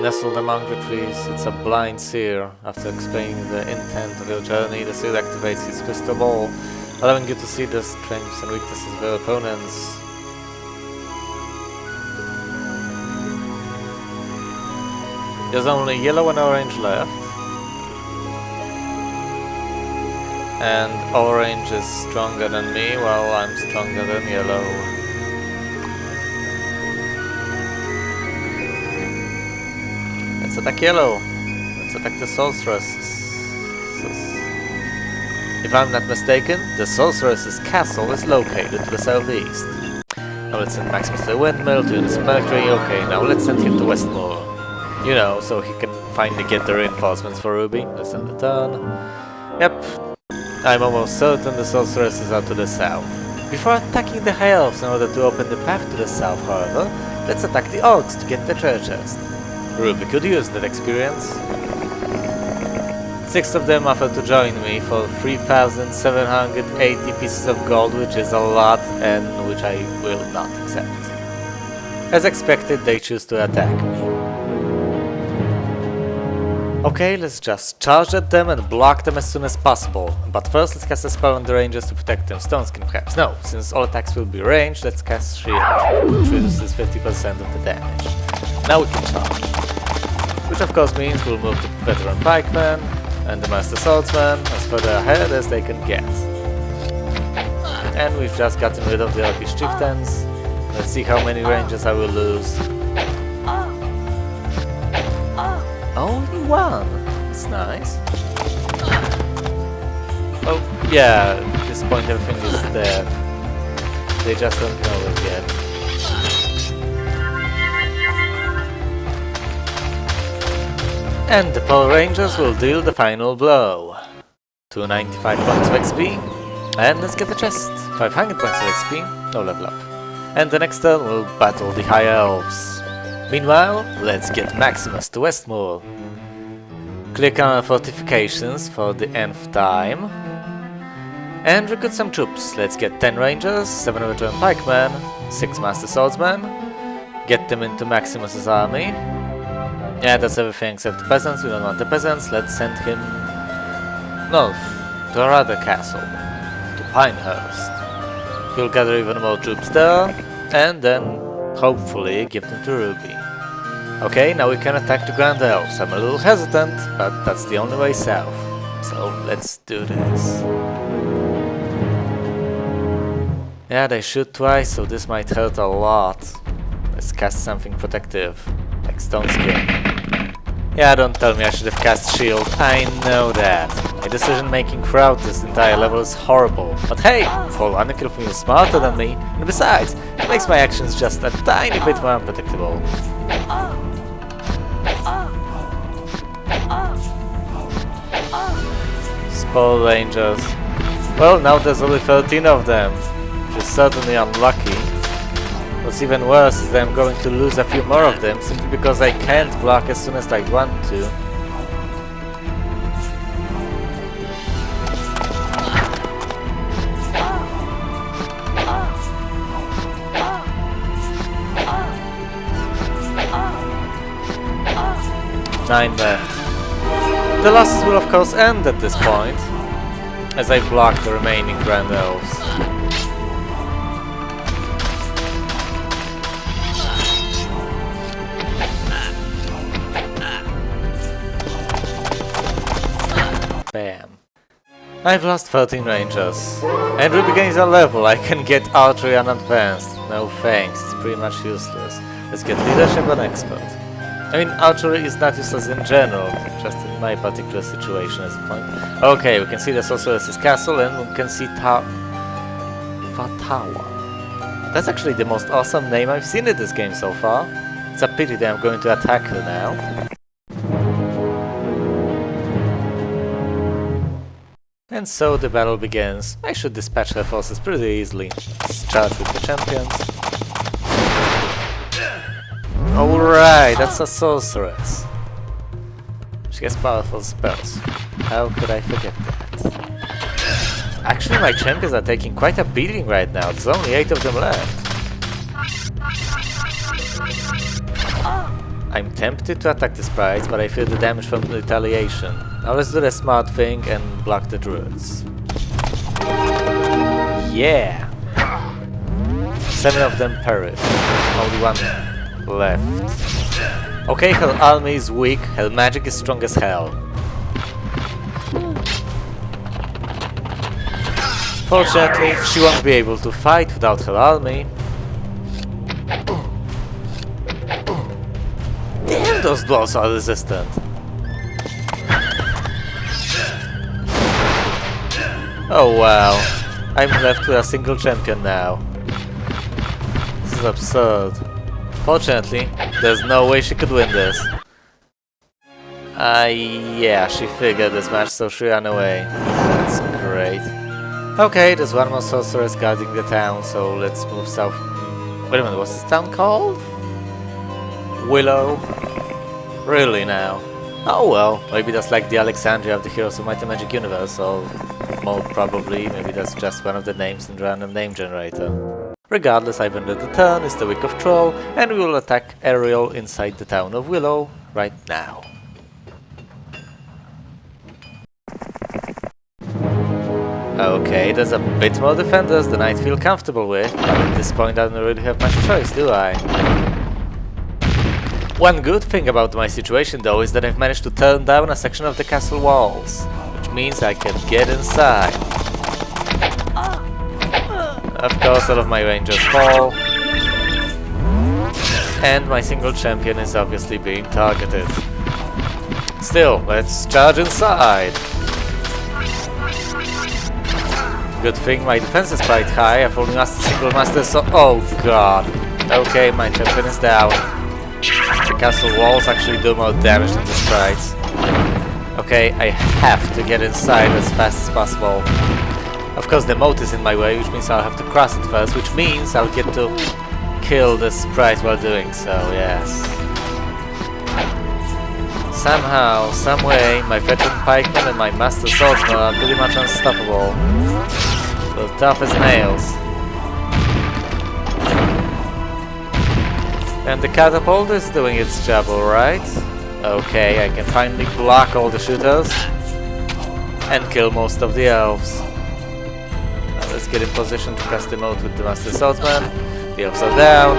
Nestled among the trees, it's a blind seer. After explaining the intent of your journey, the seer activates his crystal ball, allowing you to see the strengths and weaknesses of your opponents. There's only yellow and orange left. And orange is stronger than me, while I'm stronger than yellow. Let's attack yellow. Let's attack the sorceress. If I'm not mistaken, the sorceress's castle is located to the southeast. Now let's send Maximus to the windmill, to the Mercury. Okay, now let's send him to Westmore. You know, so he can finally get the reinforcements for Ruby. Let's end the turn. Yep. I'm almost certain the sorceress is out to the south. Before attacking the High Elves in order to open the path to the south, however, let's attack the Orcs to get the treasure chest. Ruby could use that experience. 6 of them offered to join me for 3,780 pieces of gold, which is a lot and which I will not accept. As expected, they choose to attack me. Okay, let's just charge at them and block them as soon as possible. But first let's cast a spell on the rangers to protect them. Stone Skin perhaps. No, since all attacks will be ranged, let's cast Shield, which reduces 50% of the damage. Now we can charge. Which of course means we'll move the Veteran Pikeman and the Master Swordsman as further ahead as they can get. And we've just gotten rid of the Orcish Chieftains. Let's see how many rangers I will lose. Only one! That's nice. Oh, yeah, at this point everything is dead. They just don't know it yet. And the Power Rangers will deal the final blow. 295 points of XP. And let's get the chest. 500 points of XP. No level up. And the next turn we'll battle the High Elves. Meanwhile, let's get Maximus to Westmore. Click on fortifications for the nth time. And recruit some troops. Let's get 10 rangers, 7 veteran pikemen, 6 master swordsmen. Get them into Maximus's army. Yeah, that's everything except the peasants. We don't want the peasants. Let's send him north to our other castle, to Pinehearst. We'll gather even more troops there, and then hopefully give them to Ruby. Okay, now we can attack the Grand Elves. I'm a little hesitant, but that's the only way south. So let's do this. Yeah, they shoot twice, so this might hurt a lot. Let's cast something protective, like Stone Skin. Yeah, don't tell me I should have cast Shield. I know that. My decision making throughout this entire level is horrible. But hey, for one, the Kill is smarter than me, and besides, it makes my actions just a tiny bit more unpredictable. Spore Rangers. Well, now there's only 13 of them, which is certainly unlucky. What's even worse is that I'm going to lose a few more of them simply because I can't block as soon as I want to. Nine left. The losses will of course end at this point, as I block the remaining Grand Elves. Bam. I've lost 13 Rangers. And Ruby gains a level, I can get Archery unadvanced. No thanks, it's pretty much useless. Let's get Leadership and Expert. I mean, archery is not useless in general, just in my particular situation as a point. Okay, we can see the sorceress's castle and we can see Fatawa. That's actually the most awesome name I've seen in this game so far. It's a pity that I'm going to attack her now. And so the battle begins. I should dispatch her forces pretty easily. Let's charge with the champions. Alright, that's a sorceress. She has powerful spells. How could I forget that? Actually, my champions are taking quite a beating right now. There's only 8 of them left. I'm tempted to attack the sprites, but I feel the damage from the retaliation. Now let's do the smart thing and block the druids. Yeah! 7 of them perished. Only 1 left. Okay, her army is weak, her magic is strong as hell. Fortunately, she won't be able to fight without her army. Damn, those dwarves are resistant. Oh wow, I'm left with a single champion now. This is absurd. Fortunately, there's no way she could win this. Yeah, she figured as much, so she ran away. That's great. Okay, there's one more sorceress guarding the town, so let's move south. Wait a minute, what's this town called? Willow? Really now? Oh well, maybe that's like the Alexandria of the Heroes of Might and Magic universe, or more probably, maybe that's just one of the names in the random name generator. Regardless, I've ended the turn, it's the week of Troll, and we will attack Ariel inside the town of Willow right now. Okay, there's a bit more defenders than I'd feel comfortable with, but at this point I don't really have much choice, do I? One good thing about my situation though is that I've managed to turn down a section of the castle walls, which means I can get inside. Of course, all of my rangers fall, and my single champion is obviously being targeted. Still, let's charge inside! Good thing my defense is quite high, I've only lost a single master, so... Oh god! Okay, my champion is down. The castle walls actually do more damage than the sprites. Okay, I have to get inside as fast as possible. Of course, the moat is in my way, which means I'll have to cross it first, which means I'll get to kill the sprite while doing so, yes. Somehow, someway, my veteran pikeman and my master swordsman are pretty much unstoppable. They're tough as nails. And the catapult is doing its job alright. Okay, I can finally block all the shooters and kill most of the elves. Now let's get in position to cast the moat with the master swordsman. The elves are down.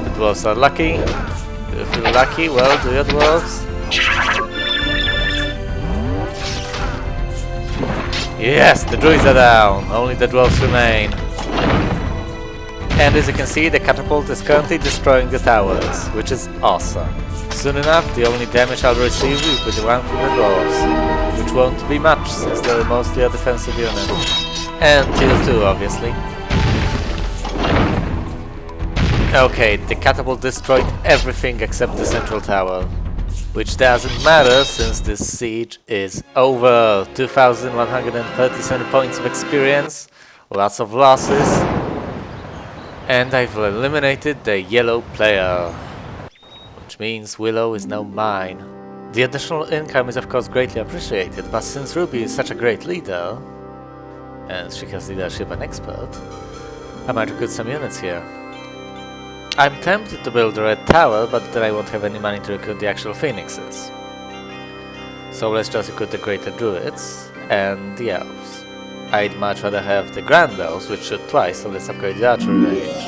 The dwarves are lucky. Do you feel lucky? Well, do your dwarves? Yes, the druids are down. Only the dwarves remain. And as you can see, the catapult is currently destroying the towers, which is awesome. Soon enough, the only damage I'll receive will be the one from the dwarves, which won't be much since they're mostly a defensive unit. And tier 2, obviously. Okay, the catapult destroyed everything except the central tower, which doesn't matter since this siege is over. 2,137 points of experience, lots of losses, and I've eliminated the yellow player, which means Willow is now mine. The additional income is of course greatly appreciated, but since Ruby is such a great leader, and she has leadership and expert, I might recruit some units here. I'm tempted to build a red tower, but then I won't have any money to recruit the actual phoenixes. So let's just recruit the greater druids and the elves. I'd much rather have the grand elves, which shoot twice, so let's upgrade the archery range.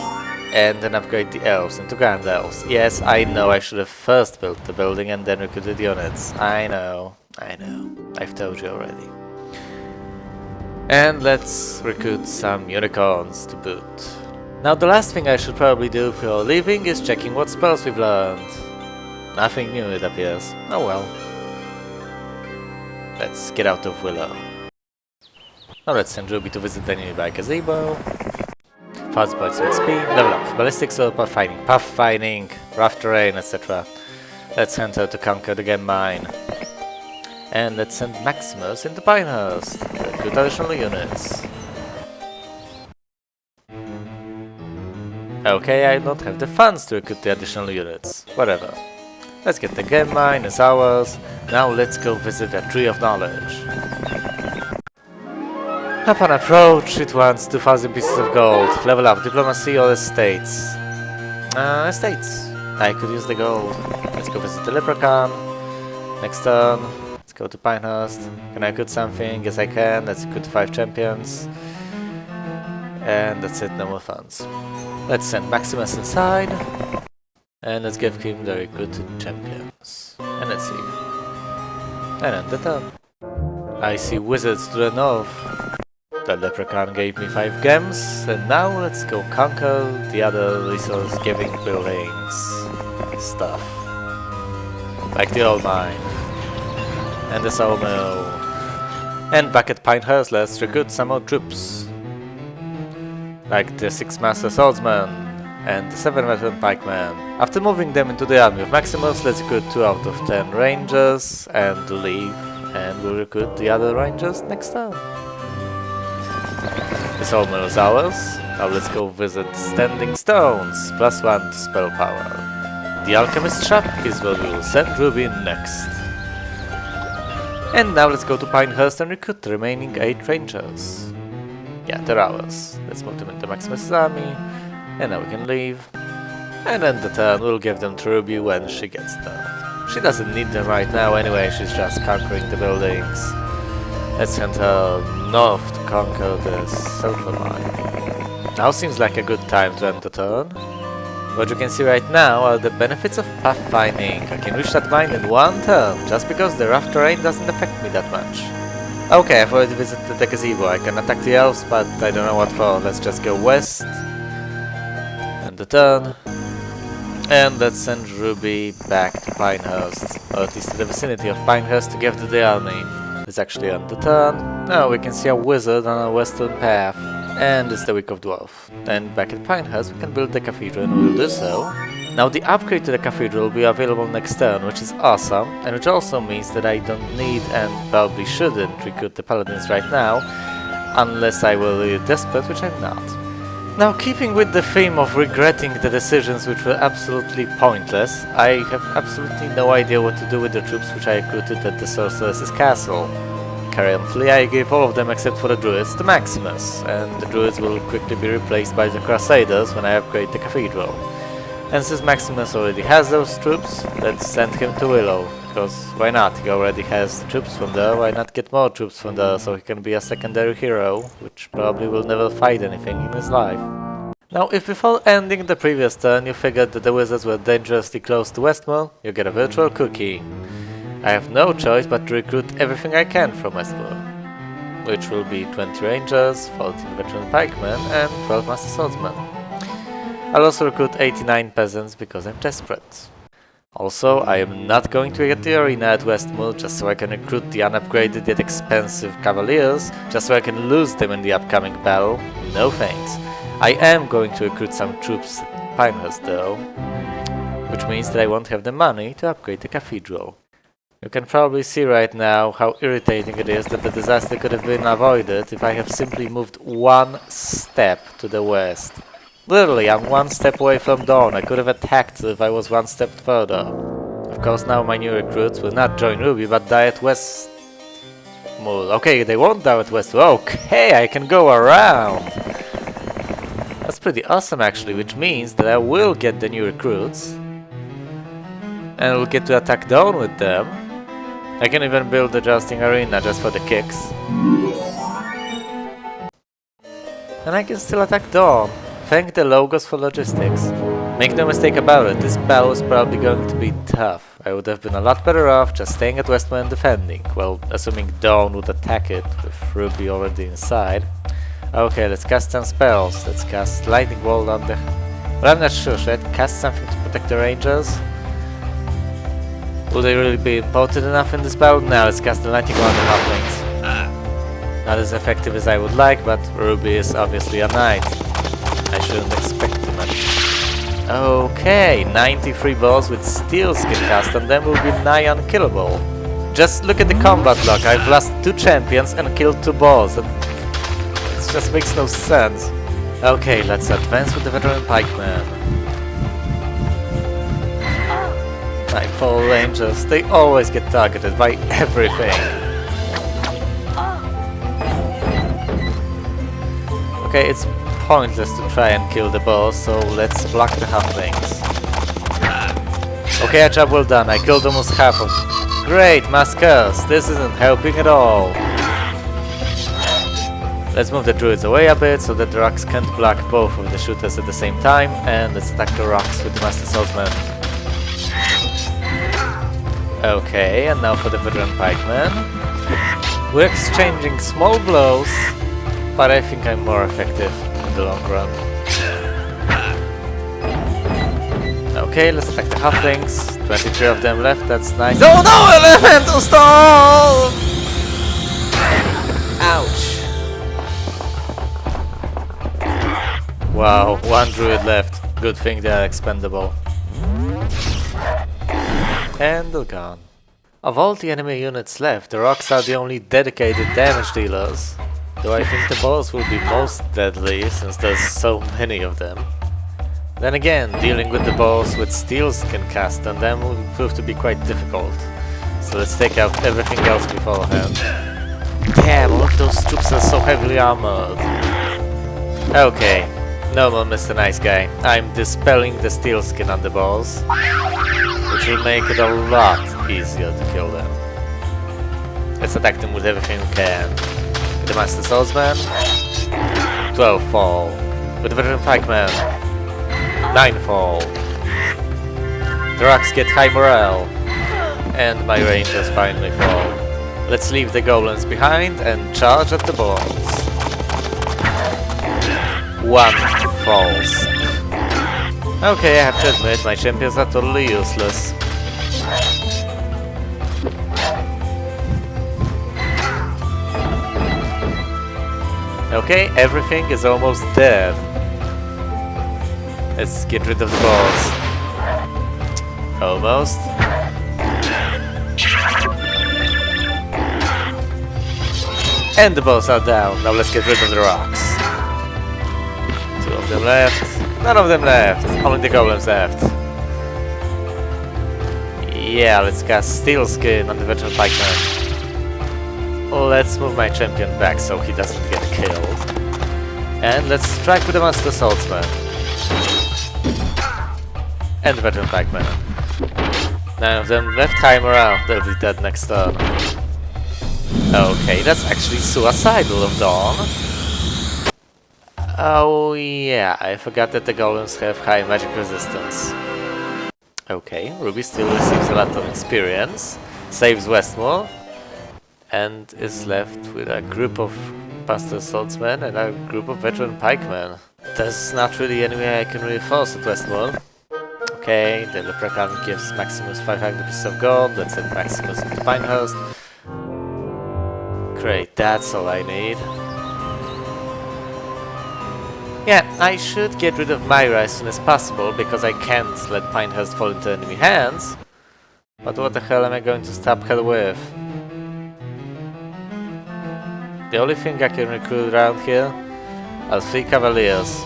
And then upgrade the elves into grand elves. Yes, I know I should have first built the building and then recruited units. I know. I've told you already. And let's recruit some unicorns to boot. Now the last thing I should probably do before leaving is checking what spells we've learned. Nothing new, it appears. Oh well. Let's get out of Willow. Now let's send Ruby to visit the nearby gazebo. Fast by XP, level up. Ballistics or Pathfinding, rough terrain, etc. Let's send her to conquer the game mine. And let's send Maximus into Pinehearst to recruit additional units. Okay, I don't have the funds to recruit the additional units. Whatever. Let's get the game mine, it's ours. Now let's go visit the Tree of Knowledge. Upon approach, it wants 2000 pieces of gold. Level up, diplomacy or estates? Estates. I could use the gold. Let's go visit the Leprechaun. Next turn. Let's go to Pinehearst. Can I recruit something? Yes I can. Let's recruit 5 champions. And that's it, no more funds. Let's send Maximus inside. And let's give him the recruited champions. And let's see. And end the turn. I see wizards to the north. The Leprechaun gave me 5 gems, and now let's go conquer the other resource-giving buildings. Stuff. Like the old mine. And the sawmill. And back at Pinehearst, let's recruit some more troops. Like the 6 Master Swordsmen and the 7 Veteran Pikemen. After moving them into the army of Maximus, let's recruit 2 out of 10 Rangers and leave. And we'll recruit the other Rangers next time. The sawmill is ours. Now let's go visit Standing Stones, +1 to spell power. The Alchemist shop is where we will send Ruby next. And now let's go to Pinehearst and recruit the remaining 8 Rangers. Yeah, they're ours. Let's move them into Maximus' army. And now we can leave. And end the turn, we'll give them to Ruby when she gets there. She doesn't need them right now anyway, she's just conquering the buildings. Let's send her north to conquer the Sulphur Mine. Now seems like a good time to end the turn. What you can see right now are the benefits of pathfinding. I can reach that mine in 1 turn, just because the rough terrain doesn't affect me that much. Okay, I've already visited the gazebo. I can attack the elves, but I don't know what for. Let's just go west. End the turn. And let's send Ruby back to Pinehearst, or at least to the vicinity of Pinehearst to give to the army. Let's actually end the turn. Now we can see a wizard on our western path. And it's the Week of Dwarf. And back at Pinehearst we can build the cathedral, and we'll do so. Now the upgrade to the cathedral will be available next turn, which is awesome, and which also means that I don't need and probably shouldn't recruit the paladins right now, unless I were really desperate, which I'm not. Now, keeping with the theme of regretting the decisions which were absolutely pointless, I have absolutely no idea what to do with the troops which I recruited at the Sorceress's castle. Currently, I gave all of them except for the druids to Maximus, and the druids will quickly be replaced by the Crusaders when I upgrade the cathedral. And since Maximus already has those troops, let's send him to Willow, because why not? He already has the troops from there, why not get more troops from there so he can be a secondary hero, which probably will never fight anything in his life. Now, if before ending the previous turn you figured that the wizards were dangerously close to Westmoor, you get a virtual cookie. I have no choice but to recruit everything I can from Westmoor, which will be 20 rangers, 14 veteran pikemen, and 12 master swordsmen. I'll also recruit 89 peasants because I'm desperate. Also, I am not going to get the arena at Westmoor just so I can recruit the unupgraded yet expensive Cavaliers, just so I can lose them in the upcoming battle. No thanks. I am going to recruit some troops at Pinehearst though, which means that I won't have the money to upgrade the cathedral. You can probably see right now how irritating it is that the disaster could have been avoided if I have simply moved 1 step to the west. Literally, I'm 1 step away from dawn. I could have attacked if I was 1 step further. Of course, now my new recruits will not join Ruby, but die at Westmoor. Okay, they won't die at Westmoor. Okay, I can go around. That's pretty awesome actually, which means that I will get the new recruits. And I'll get to attack Dawn with them. I can even build a jousting arena just for the kicks. And I can still attack Dawn. Thank the Logos for logistics. Make no mistake about it, this battle is probably going to be tough. I would have been a lot better off just staying at Westmoor and defending. Well, assuming Dawn would attack it, with Ruby already inside. Okay, let's cast some spells. Let's cast Lightning Bolt on the... Well, I'm not sure, should I cast something to protect the Rangers? Will they really be important enough in this battle? Now let's cast the lightning on the halflings. Not as effective as I would like, but Ruby is obviously a knight. I shouldn't expect too much. Okay, 93 balls with steel skin cast on them will be nigh unkillable. Just look at the combat log. I've lost 2 champions and killed 2 balls. It just makes no sense. Okay, let's advance with the veteran pikemen. My poor rangers, they always get targeted by everything. Okay, it's pointless to try and kill the boss, so let's block the halflings. Okay, a job well done. I killed almost half of them. Great, mass curse. This isn't helping at all. Let's move the druids away a bit so that the rocks can't block both of the shooters at the same time, and let's attack the rocks with the master swordsman. Okay, and now for the veteran pikemen. We're exchanging small blows, but I think I'm more effective in the long run. Okay, let's attack the halflings. 23 of them left, that's nice. Oh no, elemental storm! Ouch. Wow, 1 druid left. Good thing they are expendable. And they're gone. Of all the enemy units left, the rocks are the only dedicated damage dealers. Though I think the balls will be most deadly, since there's so many of them. Then again, dealing with the balls with steel skin cast on them will prove to be quite difficult. So let's take out everything else beforehand. Damn, all of those troops are so heavily armored. Okay, no more Mr. Nice Guy. I'm dispelling the steel skin on the balls, which will make it a lot easier to kill them. Let's attack them with everything we can. With the Master Swordsman, 12 fall. With the Veteran Pikeman, 9 fall. The rocks get high morale, and my rangers finally fall. Let's leave the goblins behind and charge at the balls. 1 falls. Okay, I have to admit, my champions are totally useless. Okay, everything is almost dead. Let's get rid of the balls. Almost. And the balls are down. Now let's get rid of the rocks. 2 of them left. None of them left. Only the goblins left. Yeah, let's cast Steel Skin on the veteran pikeman. Let's move my champion back so he doesn't get killed. And let's strike with the Master Swordsman. And the veteran pikeman. 9 of them left high morale. They'll be dead next turn. Okay, that's actually suicidal of Dawn. Oh yeah, I forgot that the golems have high magic resistance. Okay, Ruby still receives a lot of experience, saves Westmore, and is left with a group of Master Swordsmen and a group of veteran pikemen. There's not really any way I can reinforce at Westmore. Okay, the leprechaun gives Maximus 500 pieces of gold. Let's send Maximus into Pinehearst. Great, that's all I need. Yeah, I should get rid of Myra as soon as possible, because I can't let Pinehearst fall into enemy hands. But what the hell am I going to stop her with? The only thing I can recruit around here are 3 Cavaliers.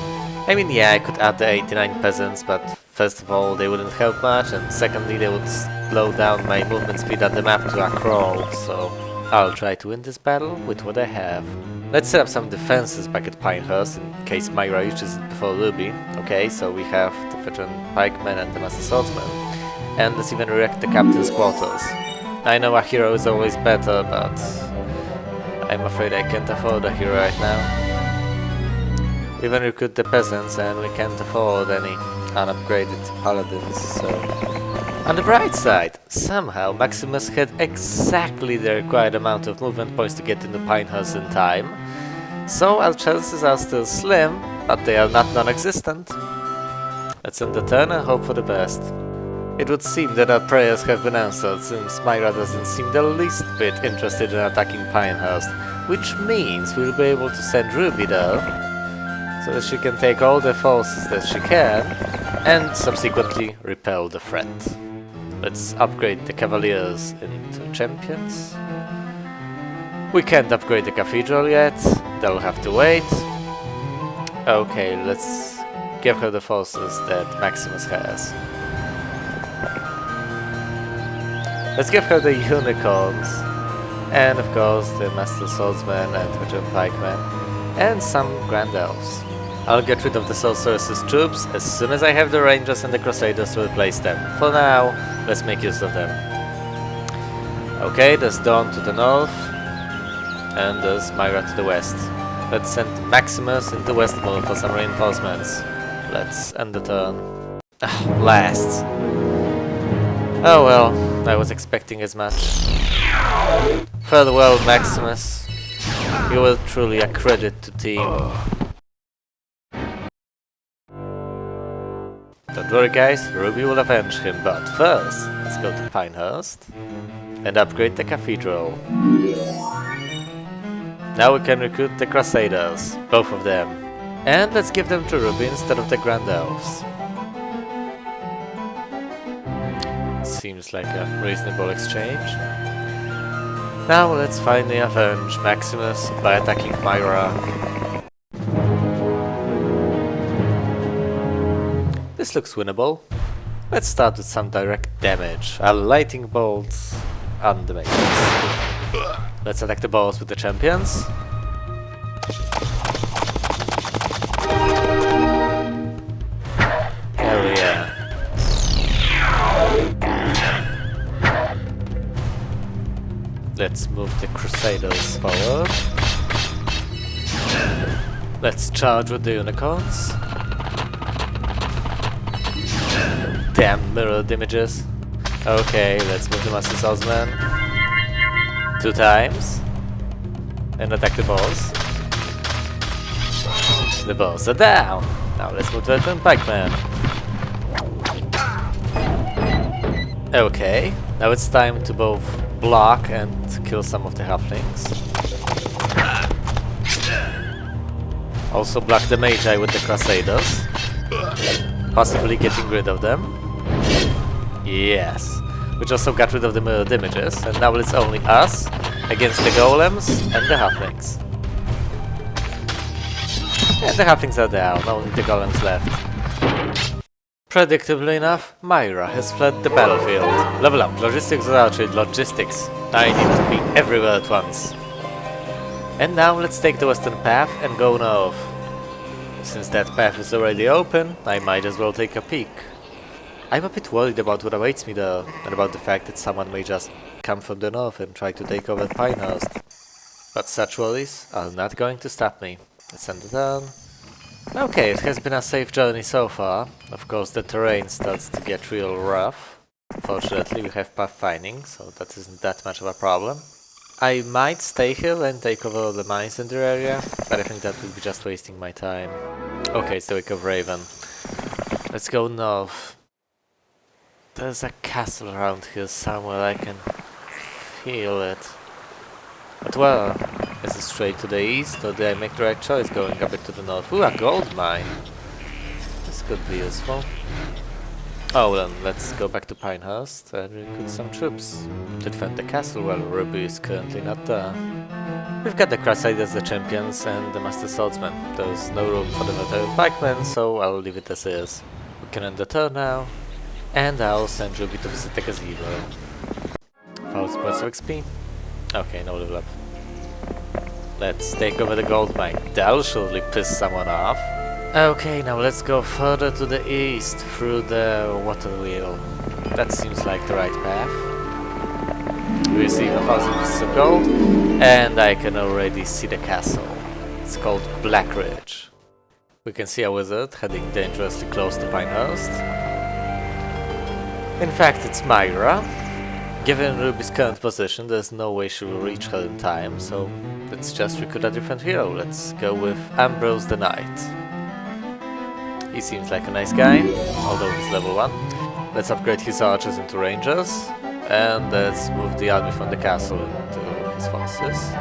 I mean, yeah, I could add the 89 peasants, but first of all, they wouldn't help much, and secondly, they would slow down my movement speed on the map to a crawl, so I'll try to win this battle with what I have. Let's set up some defenses back at Pinehearst in case Myra reaches it before Ruby. Okay, so we have the veteran pikeman and the Master Swordsman. And let's even erect the captain's quarters. I know a hero is always better, but I'm afraid I can't afford a hero right now. We even recruit the peasants and we can't afford any unupgraded paladins, so... On the bright side, somehow Maximus had exactly the required amount of movement points to get into Pinehearst in time, so our chances are still slim, but they are not non-existent. Let's end the turn and hope for the best. It would seem that our prayers have been answered, since Myra doesn't seem the least bit interested in attacking Pinehearst, which means we'll be able to send Ruby there, so that she can take all the forces that she can, and subsequently repel the threat. Let's upgrade the Cavaliers into champions. We can't upgrade the Cathedral yet, that'll have to wait. Okay, let's give her the forces that Maximus has. Let's give her the unicorns, and of course the Master Swordsman and Veteran Pikemen, and some Grand Elves. I'll get rid of the Sorceress's troops as soon as I have the Rangers and the Crusaders to replace them. For now, let's make use of them. Okay, there's Dawn to the north, and there's Myra to the west. Let's send Maximus into Westmoor for some reinforcements. Let's end the turn. Last. Oh well, I was expecting as much. Farewell, Maximus. You were truly a credit to team. Don't worry guys, Ruby will avenge him, but first, let's go to Pinehearst and upgrade the Cathedral. Now we can recruit the Crusaders, both of them. And let's give them to Ruby instead of the Grand Elves. Seems like a reasonable exchange. Now let's finally avenge Maximus by attacking Myra. This looks winnable. Let's start with some direct damage. A lightning bolt on the mages. Let's attack the boss with the champions. Hell yeah. Let's move the Crusaders forward. Let's charge with the unicorns. Damn mirrored images. Okay, let's move the Master Salesman 2 times and attack the boss. The boss are down. Now let's move the Veteran Pikeman. Okay, now it's time to both block and kill some of the halflings. Also block the Magi with the Crusaders, possibly getting rid of them. Yes, which also got rid of the mirrored images, and now it's only us against the golems and the halflings. And the halflings are down, only the golems left. Predictably enough, Myra has fled the battlefield. Level up, logistics or archery, logistics. I need to be everywhere at once. And now let's take the western path and go north. Since that path is already open, I might as well take a peek. I'm a bit worried about what awaits me there, and about the fact that someone may just come from the north and try to take over Pinehearst. But such worries are not going to stop me. Let's end the turn. Okay, it has been a safe journey so far. Of course, the terrain starts to get real rough. Fortunately, we have Pathfinding, so that isn't that much of a problem. I might stay here and take over all the mines in the area, but I think that would be just wasting my time. Okay, it's the Wake of Raven. Let's go north. There's a castle around here somewhere, I can feel it. But where? Is it straight to the east, or did I make the right choice going a bit to the north? Ooh, a gold mine! This could be useful. Oh, then let's go back to Pinehearst and recruit some troops to defend the castle while Ruby is currently not there. We've got the Crusaders, the champions, and the Master Swordsman. There's no room for the Veteran Pikemen, so I'll leave it as is. We can end the turn now, and I'll send Ruby to visit the Cathedral. 1000 points of XP. Okay, no level up. Let's take over the gold mine. That'll surely piss someone off. Okay, now let's go further to the east through the water wheel. That seems like the right path. We receive 1000 pieces of gold, and I can already see the castle. It's called Blackridge. We can see a wizard heading dangerously close to Pinehearst. In fact, it's Myra. Given Ruby's current position, there's no way she will reach her in time, so let's just recruit a different hero. Let's go with Ambrose the Knight. He seems like a nice guy, although he's level 1. let's upgrade his archers into rangers, and let's move the army from the castle into his forces.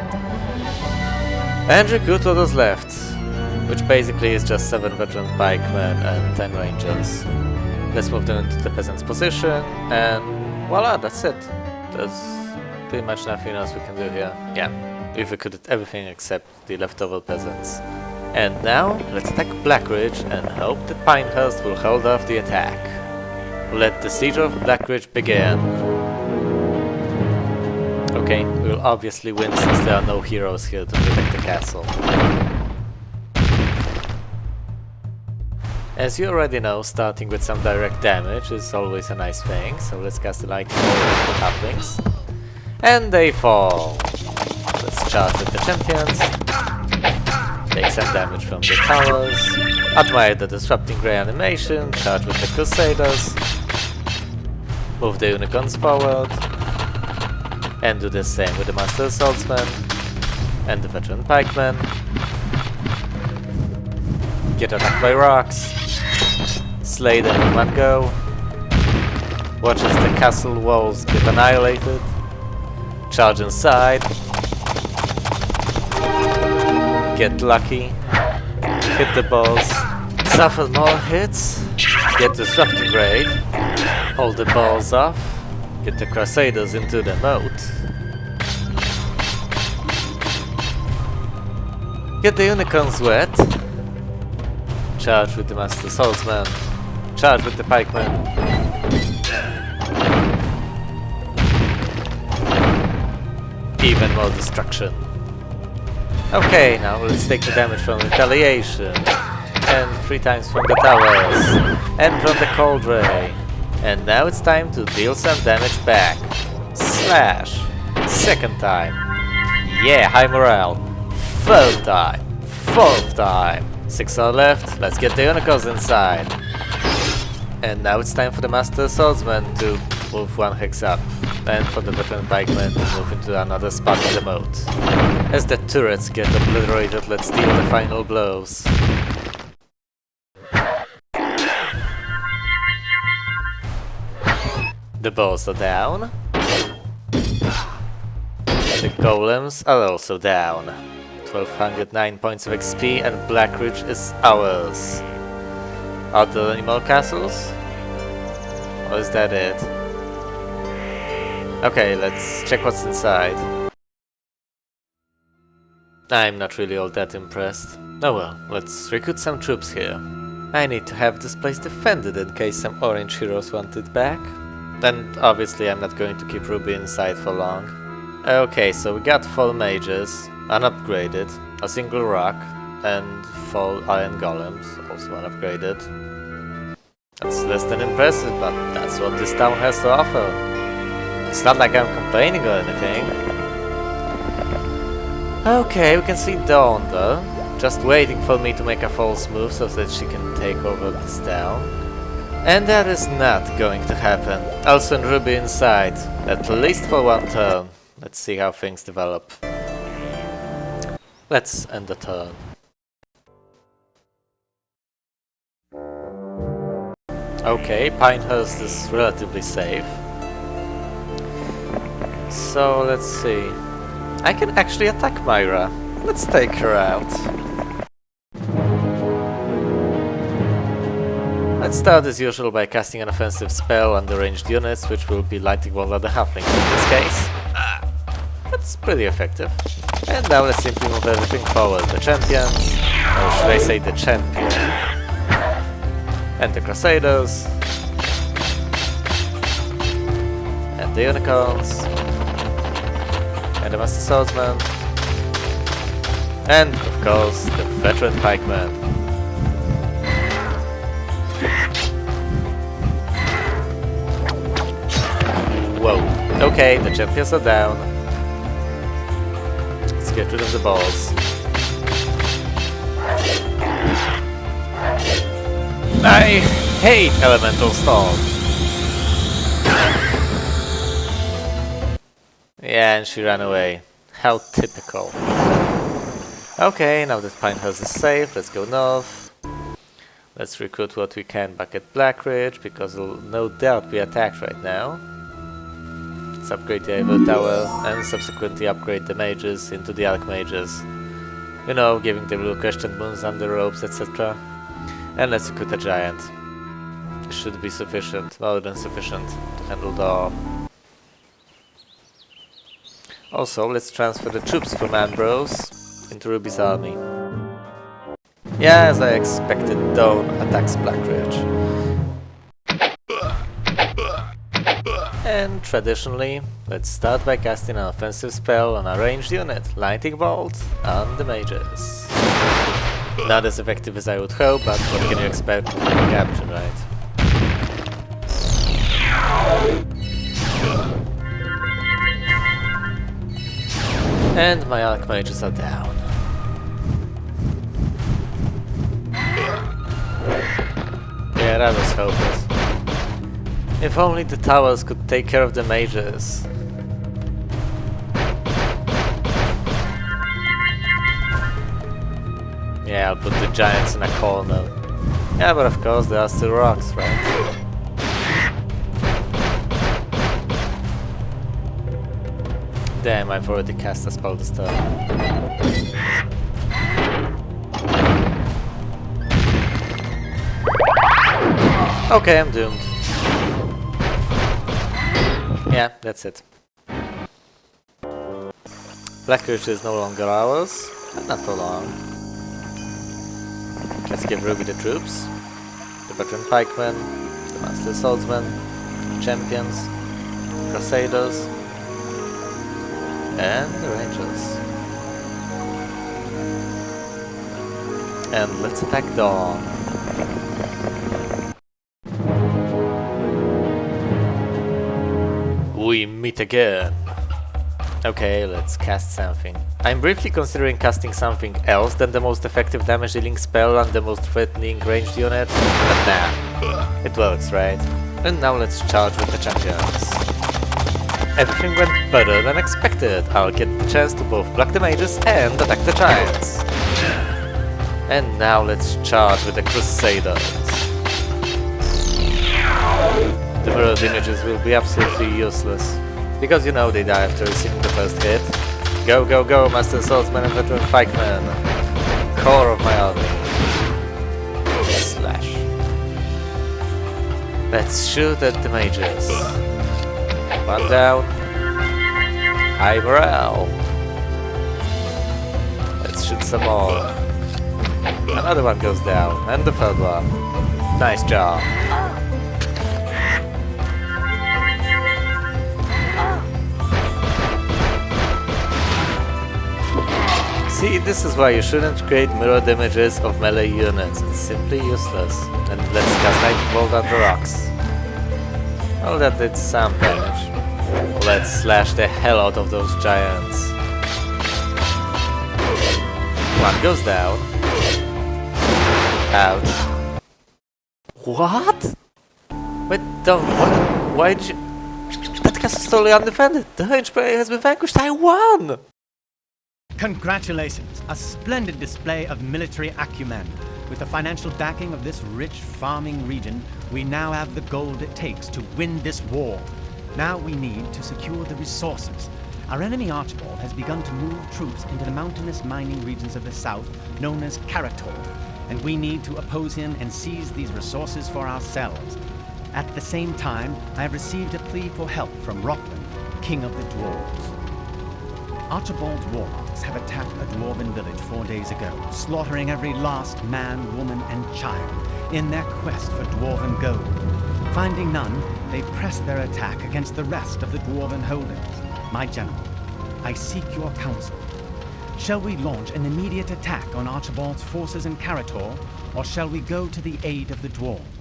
And recruit what was left, which basically is just 7 veteran pikemen and 10 rangers. Let's move them into the peasant's position, and voila, that's it. There's pretty much nothing else we can do here. Yeah, we've recruited everything except the leftover peasants. And now, let's attack Blackridge and hope that Pinehearst will hold off the attack. Let the siege of Blackridge begin. Okay, we'll obviously win since there are no heroes here to protect the castle. As you already know, starting with some direct damage is always a nice thing, so let's cast the lightning bolt on the halflings. And they fall! Let's charge with the champions. Take some damage from the towers. Admire the disrupting grey animation. Charge with the Crusaders. Move the unicorns forward. And do the same with the Master Salesman. And the veteran pikemen. Get attacked by rocks. Slay them in one go. Watch as the castle walls get annihilated. Charge inside. Get lucky. Hit the balls. Suffer more hits. Get disrupting raid. Hold the balls off. Get the Crusaders into the moat. Get the unicorns wet. Charge with the Master Swordsman. Charge with the pikemen. Even more destruction. Okay, now let's take the damage from retaliation. And 3 times from the towers. And from the cold ray. And now it's time to deal some damage back. Slash. 2nd time. Yeah, high morale. 3rd time. 4th time. 6 are left. Let's get the unicorns inside. And now it's time for the Master Swordsman to move 1 hex up. And for the veteran pikemen to move into another spot in the moat. As the turrets get obliterated, let's deal the final blows. The balls are down. The golems are also down. 1209 points of XP and Blackridge is ours. Are there any more castles? Or is that it? Okay, let's check what's inside. I'm not really all that impressed. Oh well, let's recruit some troops here. I need to have this place defended in case some orange heroes want it back. And obviously I'm not going to keep Ruby inside for long. Okay, so we got 4 mages, unupgraded, a single rock, and 4 iron golems, also unupgraded. That's less than impressive, but that's what this town has to offer. It's not like I'm complaining or anything. Okay, we can see Dawn though, just waiting for me to make a false move so that she can take over this town. And that is not going to happen. I'll send Ruby inside, at least for 1 turn. Let's see how things develop. Let's end the turn. Okay, Pinehearst is relatively safe. So let's see. I can actually attack Myra. Let's take her out. Let's start as usual by casting an offensive spell on the ranged units, which will be lighting one of the halflings in this case. That's pretty effective. And now let's simply move everything forward. The champions, or should I say the champion, and the Crusaders, and the unicorns, and the Master Swordsman, and of course the veteran pikeman. Whoa. Okay, the champions are down. Let's get rid of the balls. I hate elemental storm. Yeah, and she ran away. How typical. Okay, now that Pinehearst is safe, let's go north. Let's recruit what we can back at Blackridge, because it'll no doubt be attacked right now. Let's upgrade the Evil Tower and subsequently upgrade the mages into the Archmages. You know, giving them little question moons under ropes, etc. And let's recruit a giant. It should be sufficient, more than sufficient, to handle the arm. Also, let's transfer the troops from Ambrose into Ruby's army. Yeah, as I expected, Dawn attacks Blackridge. And traditionally, let's start by casting an offensive spell on a ranged unit, Lightning Bolt on the mages. Not as effective as I would hope, but what can you expect from a capture, right? And my Archmages are down. Yeah, that was hopeless. If only the towers could take care of the mages. Yeah, I'll put the giants in a corner. Yeah, but of course there are still rocks, right? Damn, I've already cast a spell this turn. Okay, I'm doomed. Yeah, that's it. Blackridge is no longer ours, and not for long. Let's give Ruby the troops, the veteran pikemen, the master swordsmen, champions, Crusaders, and the Rangers. And let's attack Dawn. We meet again. Okay, let's cast something. I'm briefly considering casting something else than the most effective damage dealing spell on the most threatening ranged unit, but nah, it works, right? And now let's charge with the champions. Everything went better than expected. I'll get the chance to both block the mages and attack the giants. And now let's charge with the Crusaders. The mirrored images will be absolutely useless, because you know they die after receiving the first hit. Go, go, go, Master Swordsman and Veteran Pikeman! Core of my army. Slash. Let's shoot at the mages. One down. High morale. Let's shoot some more. Another one goes down, and the third one. Nice job. See, this is why you shouldn't create mirrored images of melee units. It's simply useless. And let's cast Lightning Bolt on the rocks. Well, that did some damage. Let's slash the hell out of those giants. One goes down. Ouch. What? Wait, don't. What? Why'd you? That castle is totally undefended. The range player has been vanquished. I won! Congratulations! A splendid display of military acumen. With the financial backing of this rich farming region, we now have the gold it takes to win this war. Now we need to secure the resources. Our enemy Archibald has begun to move troops into the mountainous mining regions of the south, known as Cathedral, and we need to oppose him and seize these resources for ourselves. At the same time, I have received a plea for help from Roland, King of the Dwarves. Archibald's warlocks have attacked a dwarven village 4 days ago, slaughtering every last man, woman, and child in their quest for dwarven gold. Finding none, they press their attack against the rest of the dwarven holdings. My general, I seek your counsel. Shall we launch an immediate attack on Archibald's forces in Cathedral, or shall we go to the aid of the dwarves?